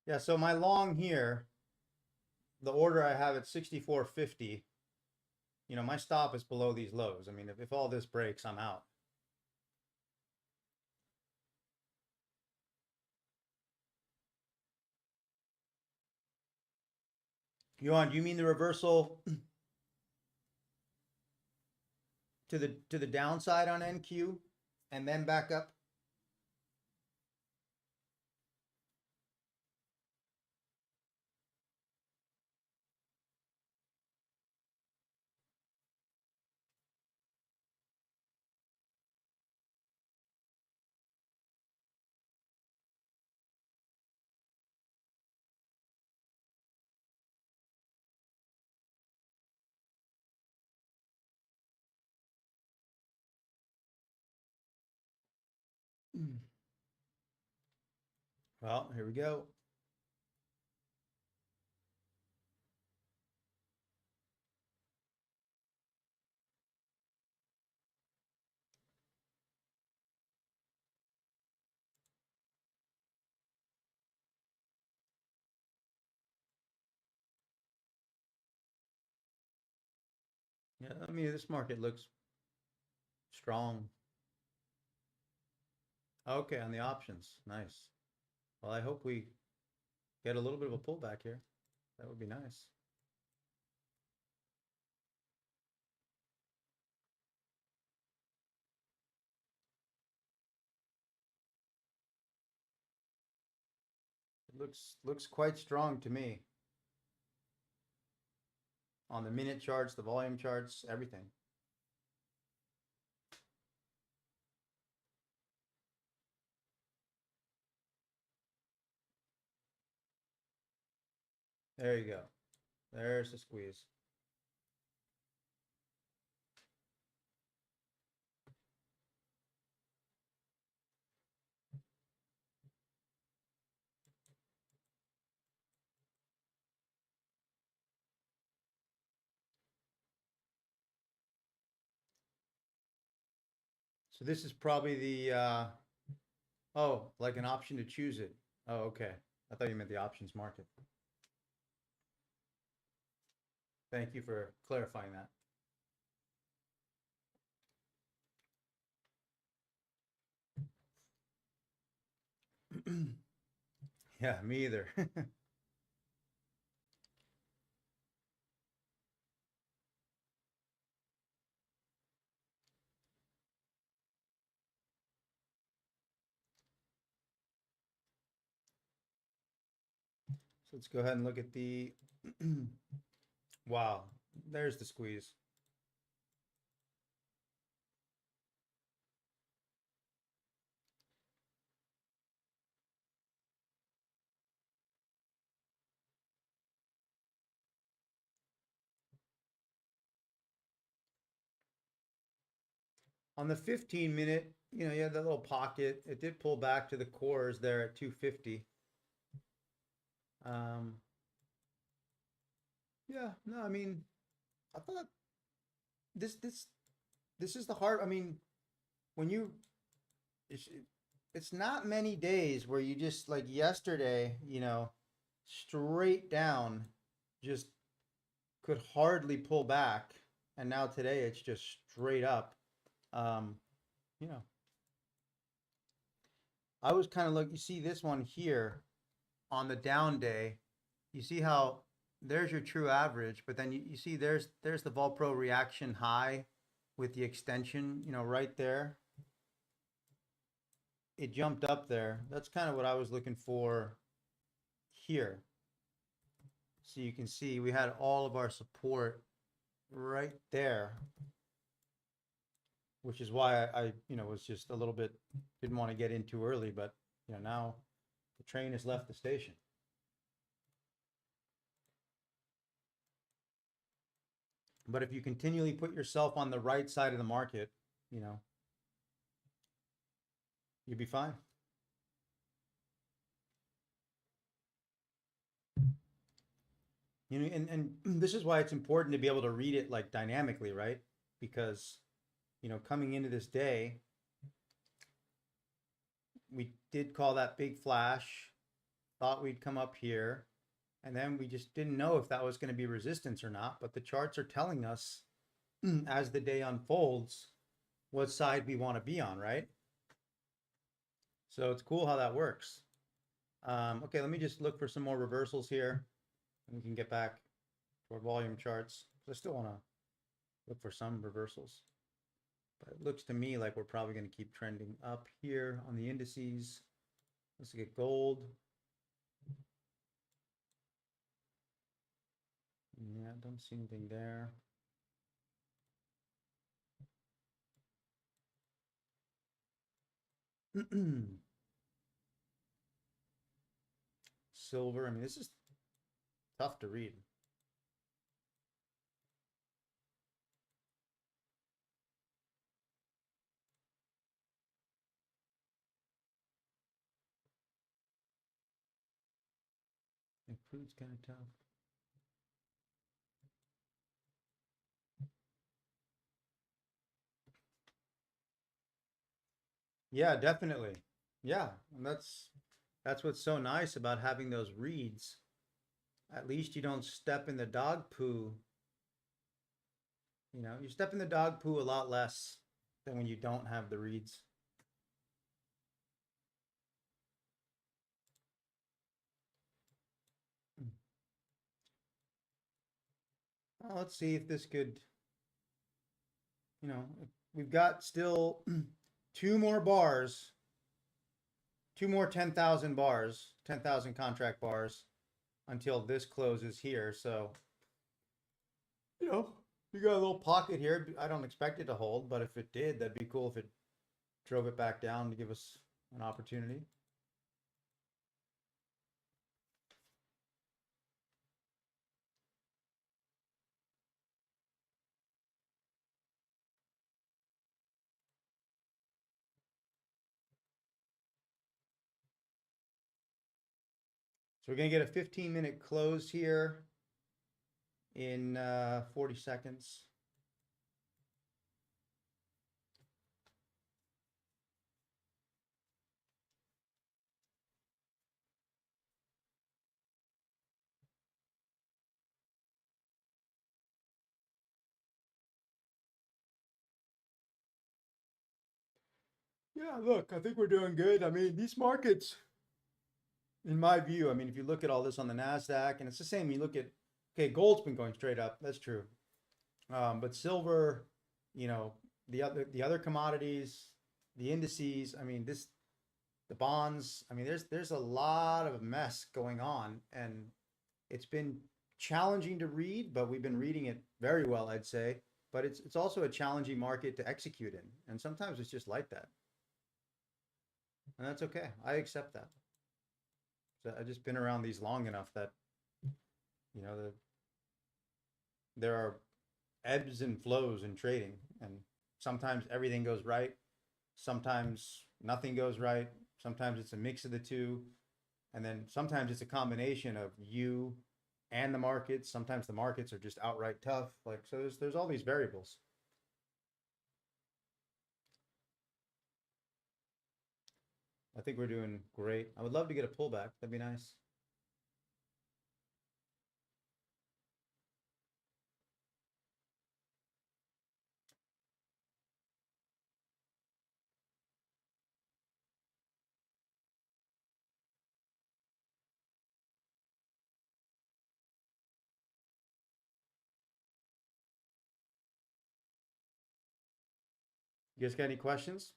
[SPEAKER 2] Yeah, so my long here, the order I have at 64.50, you know, my stop is below these lows. I mean, if all this breaks, I'm out. Yuan, do you mean the reversal to the downside on NQ and then back up? Well, here we go. Yeah, I mean, this market looks strong. Okay, on the options. Nice. Well, I hope we get a little bit of a pullback here. That would be nice. It looks quite strong to me. On the minute charts, the volume charts, everything. There you go. There's the squeeze. So this is probably the, oh, like an option to choose it. Oh, okay. I thought you meant the options market. Thank you for clarifying that. Yeah, me either. So let's go ahead and look at the, wow, there's the squeeze. On the 15-minute, you know, you had that little pocket. It did pull back to the cores there at 250. Yeah, no, I mean, I thought this this is the hard. I mean, when you it's, it's not many days where you just like yesterday, you know, straight down, just could hardly pull back, and now today it's just straight up. Um, you know, I was kind of like, you see this one here on the down day, you see how there's your true average, but then you see there's the VolPro reaction high with the extension, you know, right there. It jumped up there. That's kind of what I was looking for here. So you can see we had all of our support right there, which is why I you know, was just a little bit, didn't want to get in too early, but you know, now the train has left the station. But if you continually put yourself on the right side of the market, you know, you'll be fine. You know, and this is why it's important to be able to read it like dynamically, right? Because, you know, coming into this day, we did call that big flash, thought we'd come up here, and then we just didn't know if that was going to be resistance or not. But the charts are telling us as the day unfolds what side we want to be on, right? So it's cool how that works. Okay, let me just look for some more reversals here, and we can get back to our volume charts. I still want to look for some reversals, but it looks to me like we're probably going to keep trending up here on the indices. Let's get gold. Yeah, don't see anything there. Silver, I mean, this is tough to read. And crude's kind of tough. Yeah, definitely. Yeah, and that's what's so nice about having those reads. At least you don't step in the dog poo You know, you step in the dog poo a lot less than when you don't have the reads. Well, let's see if this could, you know, we've got still two more bars, two more 10,000 bars, 10,000 contract bars until this closes here. So, you know, you got a little pocket here. I don't expect it to hold, but if it did, that'd be cool if it drove it back down to give us an opportunity. So we're going to get a 15-minute close here in 40 seconds. Yeah, look, I think we're doing good. I mean, these markets, in my view, I mean, if you look at all this on the Nasdaq, and it's the same, you look at, okay, gold's been going straight up. That's true. But silver, you know, the other commodities, the indices, I mean, the bonds, I mean, there's a lot of mess going on, and it's been challenging to read, but we've been reading it very well, I'd say. But it's also a challenging market to execute in, and sometimes it's just like that, and that's okay. I accept that. So I've just been around these long enough that, you know, there are ebbs and flows in trading, and sometimes everything goes right, sometimes nothing goes right, sometimes it's a mix of the two, and then sometimes it's a combination of you and the markets. Sometimes the markets are just outright tough. Like, so there's all these variables. I think we're doing great. I would love to get a pullback. That'd be nice. You guys got any questions?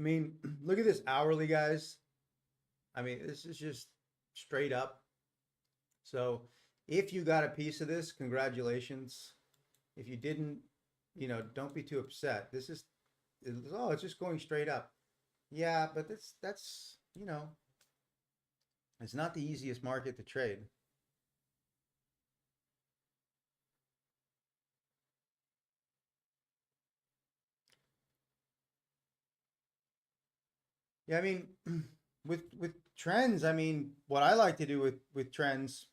[SPEAKER 2] I mean, look at this hourly, guys. I mean, this is just straight up. So if you got a piece of this, congratulations. If you didn't, you know, don't be too upset. This is, oh, it's just going straight up. Yeah, but that's, you know, it's not the easiest market to trade. Yeah, I mean, with trends, I mean, what I like to do with trends,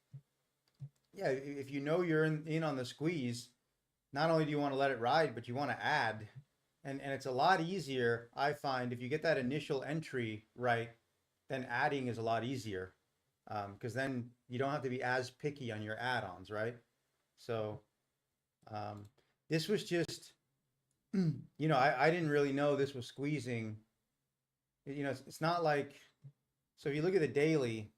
[SPEAKER 2] yeah, if you know you're in on the squeeze, not only do you want to let it ride, but you want to add. And it's a lot easier, I find, if you get that initial entry right, then adding is a lot easier. Because then you don't have to be as picky on your add-ons, right? So this was just, you know, I didn't really know this was squeezing. You know, it's not like, so if you look at the daily,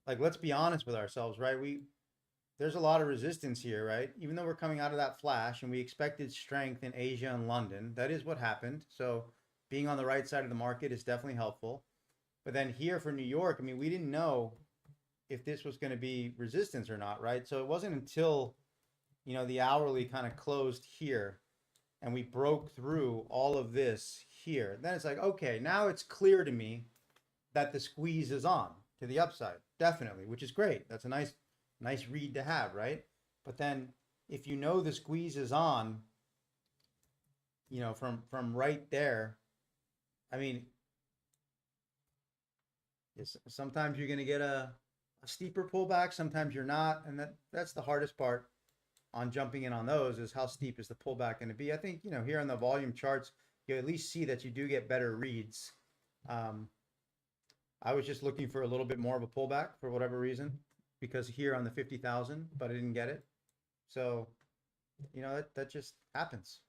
[SPEAKER 2] like, let's be honest with ourselves, right? There's a lot of resistance here, right? Even though we're coming out of that flash and we expected strength in Asia and London, that is what happened. So being on the right side of the market is definitely helpful. But then here for New York, I mean, we didn't know if this was going to be resistance or not, right? So it wasn't until, you know, the hourly kind of closed here. and we broke through all of this here, then it's like, okay, now it's clear to me that the squeeze is on to the upside, definitely, which is great. That's a nice read to have, right? But then if you know the squeeze is on, you know, from right there, I mean, sometimes you're going to get a steeper pullback, sometimes you're not, and that's the hardest part on jumping in on those, is how steep is the pullback going to be. I think, you know, here on the volume charts, you at least see that you do get better reads. I was just looking for a little bit more of a pullback for whatever reason, because here on the 50,000, but I didn't get it. So, you know, that just happens.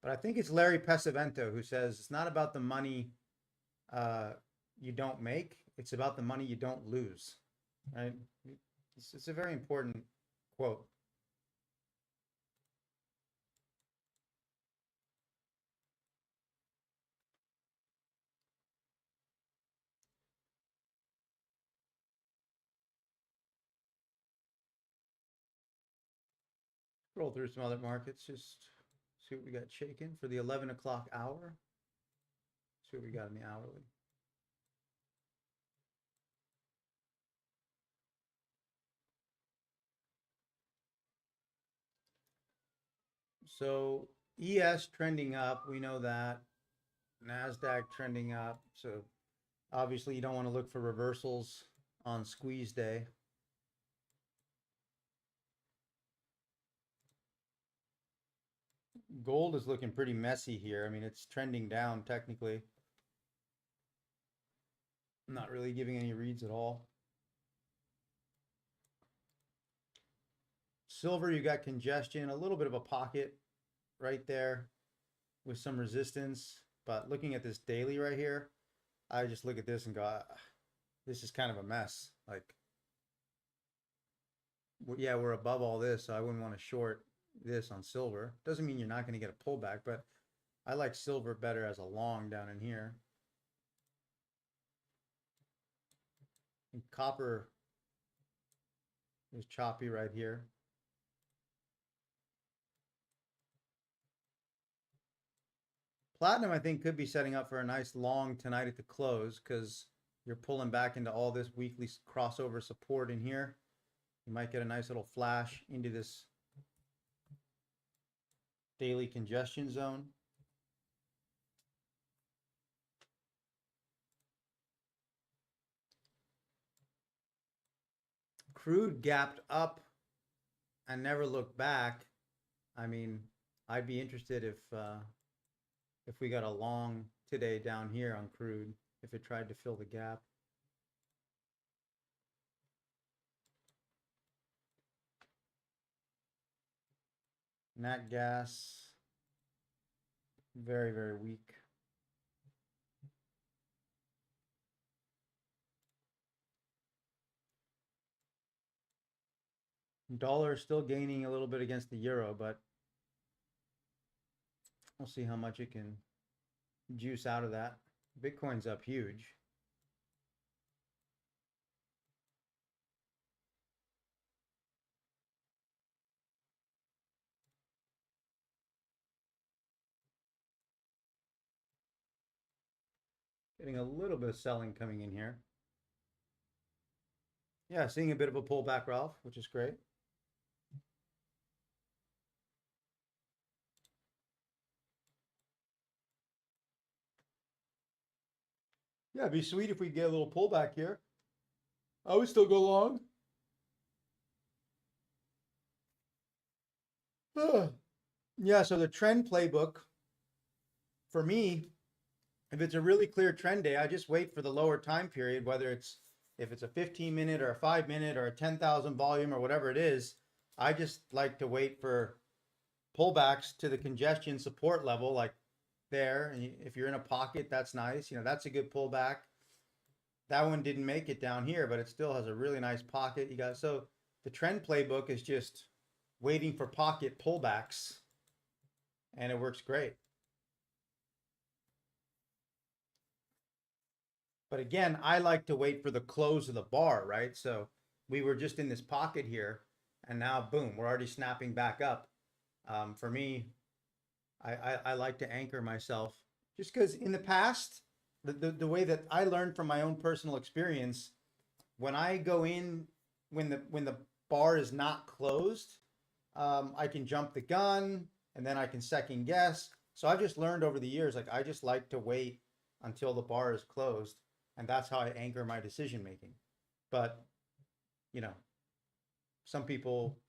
[SPEAKER 2] But I think it's Larry Pesavento who says it's not about the money you don't make, it's about the money you don't lose, right? It's a very important quote. Scroll through some other markets, just see what we got shaken for the 11 o'clock hour. See what we got in the hourly. So ES trending up, we know that. Nasdaq trending up. So obviously you don't want to look for reversals on squeeze day. Gold is looking pretty messy here. I mean, it's trending down technically. Not really giving any reads at all. Silver, you got congestion, a little bit of a pocket right there with some resistance. But looking at this daily right here, I just look at this and go, this is kind of a mess. Like, yeah, we're above all this, so I wouldn't want to short this on silver. Doesn't mean you're not going to get a pullback, but I like silver better as a long down in here. And copper is choppy right here. Platinum, I think, could be setting up for a nice long tonight at the close, because you're pulling back into all this weekly crossover support in here. You might get a nice little flash into this daily congestion zone. Crude gapped up and never looked back. I mean, I'd be interested if we got a long today down here on crude, if it tried to fill the gap. Nat gas, very, very weak. Dollar is still gaining a little bit against the euro, but we'll see how much it can juice out of that. Bitcoin's up huge. Getting a little bit of selling coming in here. Yeah, seeing a bit of a pullback, Ralph, which is great. Yeah, it'd be sweet if we get a little pullback here. I would still go long. Yeah, so the trend playbook, for me, if it's a really clear trend day, I just wait for the lower time period, whether it's, if it's a 15-minute or a 5-minute or a 10,000 volume or whatever it is. I just like to wait for pullbacks to the congestion support level, like there. And if you're in a pocket, that's nice. You know, that's a good pullback. That one didn't make it down here, but it still has a really nice pocket. You got, so the trend playbook is just waiting for pocket pullbacks, and it works great. But again, I like to wait for the close of the bar, right? So we were just in this pocket here, and now boom, we're already snapping back up. For me, I like to anchor myself just because in the past, the way that I learned from my own personal experience, when I go in when the bar is not closed, I can jump the gun and then I can second guess. So I've just learned over the years, like I just like to wait until the bar is closed, and that's how I anchor my decision making. But you know, some people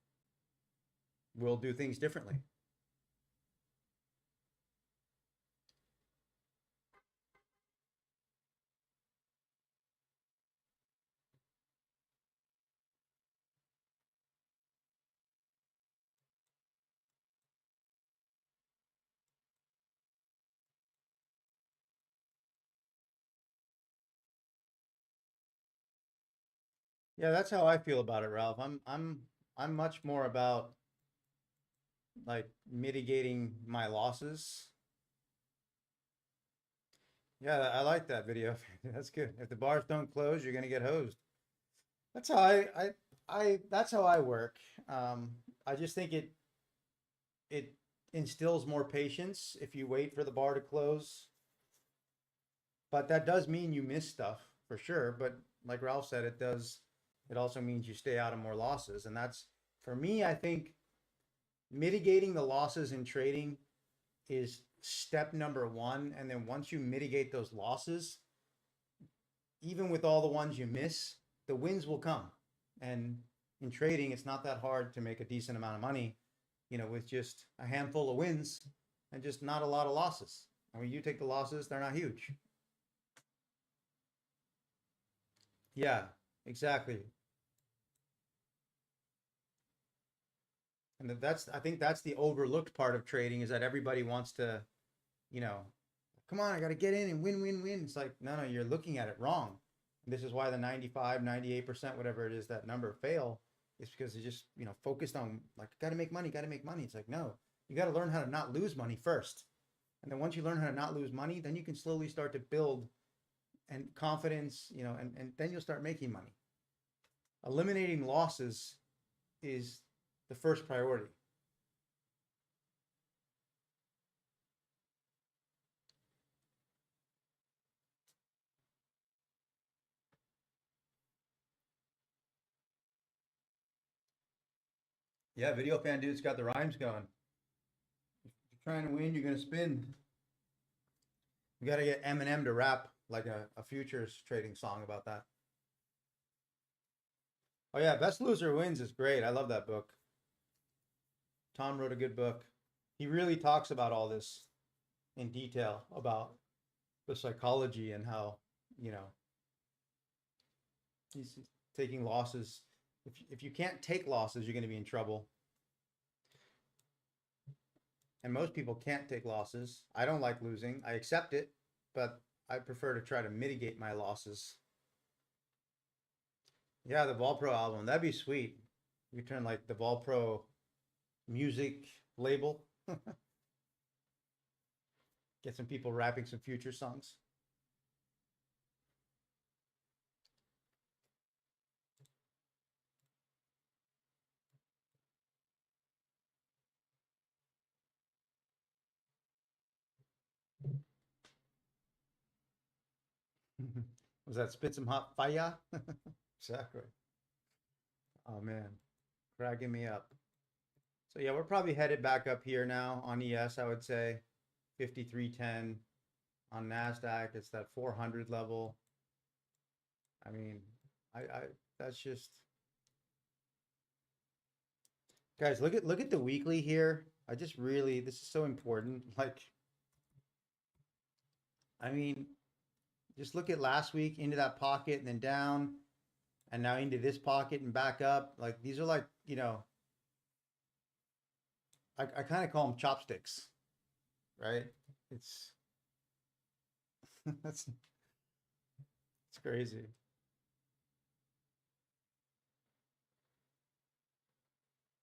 [SPEAKER 2] will do things differently. Yeah, that's how I feel about it, Ralph. I'm much more about like mitigating my losses. Yeah, I like that video. That's good. If the bars don't close, you're gonna get hosed. That's how I that's how I work. I just think it instills more patience if you wait for the bar to close. But that does mean you miss stuff for sure. But like Ralph said, it also means you stay out of more losses. And that's for me, I think mitigating the losses in trading is step number one. And then once you mitigate those losses, even with all the ones you miss, the wins will come. And in trading, it's not that hard to make a decent amount of money, with just a handful of wins and just not a lot of losses. I mean, you take the losses, they're not huge. Yeah, exactly. And I think that's the overlooked part of trading is that everybody wants to, you know, come on, I got to get in and win, win, win. It's like, no, you're looking at it wrong. And this is why the 95, 98%, whatever it is, that number fail is because they just, focused on like, got to make money, got to make money. It's like, no, you got to learn how to not lose money first. And then once you learn how to not lose money, then you can slowly start to build and confidence, and then you'll start making money. Eliminating losses is the first priority. Yeah, video fan dude's got the rhymes going. If you're trying to win, you're gonna spin. We got to get Eminem to rap like a futures trading song about that. Oh yeah, Best Loser Wins is great. I love that book. Tom wrote a good book. He really talks about all this in detail about the psychology and how, you know, he's taking losses. If you can't take losses, you're going to be in trouble. And most people can't take losses. I don't like losing. I accept it, but I prefer to try to mitigate my losses. Yeah, the VolPro album. That'd be sweet. We turn like the VolPro music label. Get some people rapping some future songs. Was that spit some hot fire? Exactly. Oh man, cracking me up. So yeah, we're probably headed back up here now on ES, I would say. 5310 on Nasdaq. It's that 400 level. I mean, I that's just guys, look at the weekly here. I just really this is so important. Like, I mean, just look at last week into that pocket and then down and now into this pocket and back up. Like these are like, I kind of call them chopsticks, right? It's that's it's crazy.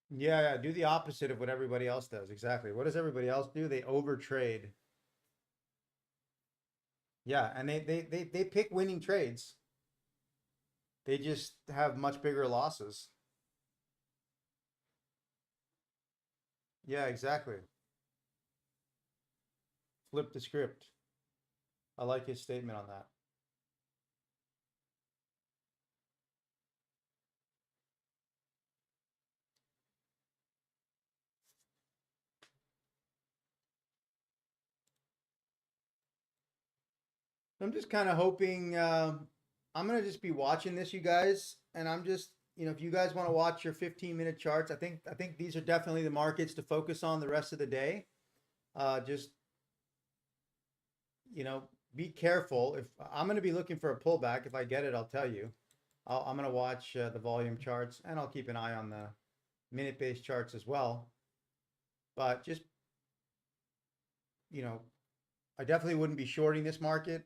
[SPEAKER 2] Yeah, yeah, do the opposite of what everybody else does. Exactly. What does everybody else do? They overtrade. Yeah, and they pick winning trades. They just have much bigger losses. Yeah, exactly. Flip the script. I like his statement on that. I'm just kind of hoping, I'm going to just be watching this, you guys. And I'm just, if you guys want to watch your 15-minute charts, I think these are definitely the markets to focus on the rest of the day. Just, you know, be careful. If I'm going to be looking for a pullback, if I get it, I'll tell you. I'm going to watch the volume charts, and I'll keep an eye on the minute-based charts as well. But just, you know, I definitely wouldn't be shorting this market.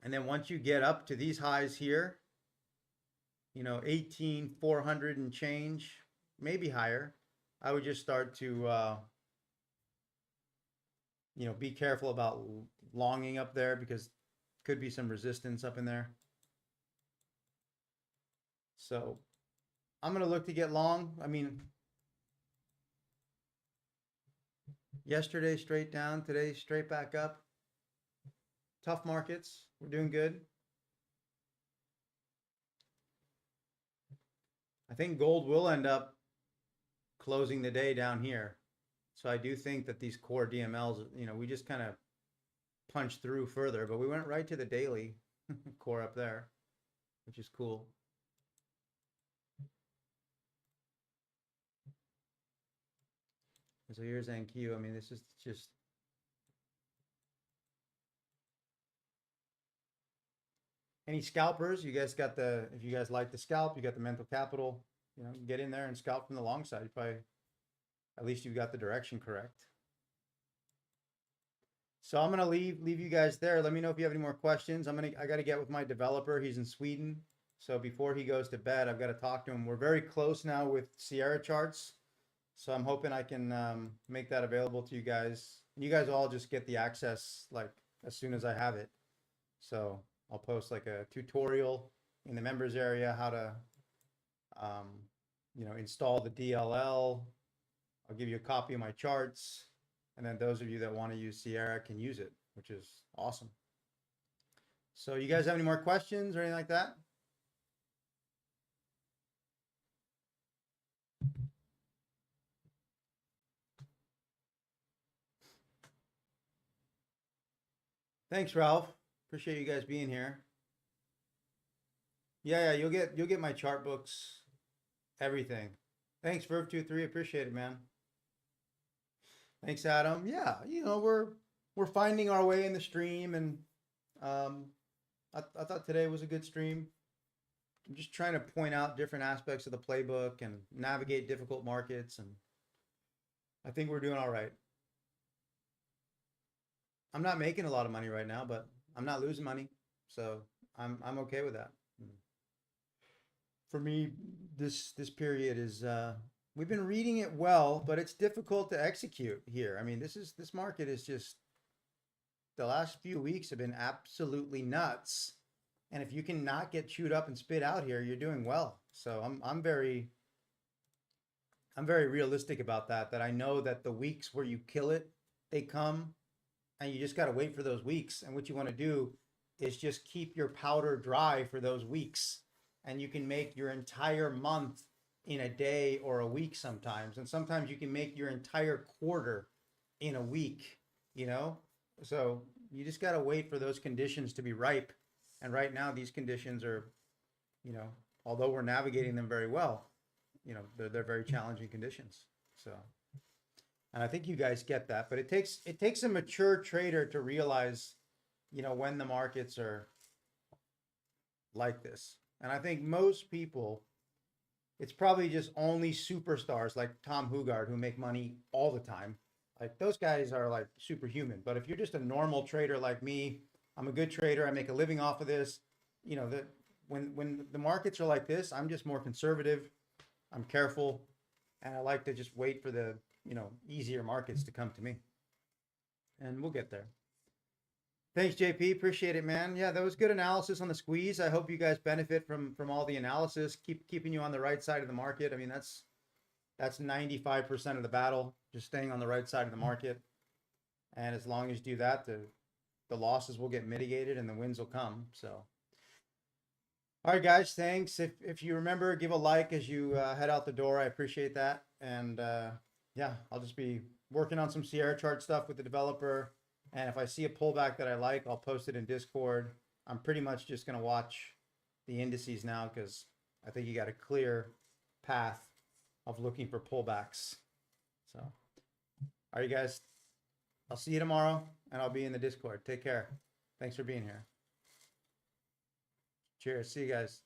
[SPEAKER 2] And then once you get up to these highs here, 18,400 and change, maybe higher, I would just start to, be careful about longing up there because could be some resistance up in there. So I'm going to look to get long. I mean, yesterday straight down, today straight back up. Tough markets. We're doing good. I think gold will end up closing the day down here. So I do think that these core DMLs, we just kind of punched through further, but we went right to the daily core up there, which is cool. So here's NQ. I mean, this is just any scalpers. You guys got if you guys like the scalp, you got the mental capital, get in there and scalp from the long side. You probably, at least you've got the direction correct. So I'm gonna leave you guys there. Let me know if you have any more questions. I gotta get with my developer. He's in Sweden. So before he goes to bed, I've got to talk to him. We're very close now with Sierra charts. So I'm hoping I can make that available to you guys. And you guys all just get the access like as soon as I have it. So I'll post like a tutorial in the members area how to, install the DLL. I'll give you a copy of my charts. And then those of you that want to use Sierra can use it, which is awesome. So you guys have any more questions or anything like that? Thanks, Ralph. Appreciate you guys being here. Yeah, you'll get my chart books, everything. Thanks, Verve23. Appreciate it, man. Thanks, Adam. Yeah, we're finding our way in the stream, and I thought today was a good stream. I'm just trying to point out different aspects of the playbook and navigate difficult markets, and I think we're doing all right. I'm not making a lot of money right now, but I'm not losing money, so I'm okay with that. For me, this period is we've been reading it well, but it's difficult to execute here. I mean, this market is just, the last few weeks have been absolutely nuts. And if you can not get chewed up and spit out here, you're doing well. So I'm very realistic about that I know that the weeks where you kill it, they come, and you just got to wait for those weeks. And what you want to do is just keep your powder dry for those weeks. And you can make your entire month in a day or a week sometimes. And sometimes you can make your entire quarter in a week, So you just got to wait for those conditions to be ripe. And right now these conditions are, although we're navigating them very well, they're very challenging conditions. So, and I think you guys get that, but it takes a mature trader to realize, when the markets are like this. And I think most people, it's probably just only superstars like Tom Hugard who make money all the time. Like those guys are like superhuman. But if you're just a normal trader like me, I'm a good trader, I make a living off of this, that when the markets are like this, I'm just more conservative, I'm careful, and I like to just wait for the, easier markets to come to me. And we'll get there. Thanks, JP. Appreciate it, man. Yeah, that was good analysis on the squeeze. I hope you guys benefit from all the analysis, keeping you on the right side of the market. I mean, that's That's 95% of the battle, just staying on the right side of the market. And as long as you do that, the losses will get mitigated and the wins will come. So, all right, guys, thanks. If you remember, give a like as you head out the door. I appreciate that. And yeah, I'll just be working on some Sierra chart stuff with the developer. And if I see a pullback that I like, I'll post it in Discord. I'm pretty much just going to watch the indices now because I think you got a clear path of looking for pullbacks. So, all right, you guys, I'll see you tomorrow and I'll be in the Discord. Take care. Thanks for being here. Cheers. See you guys.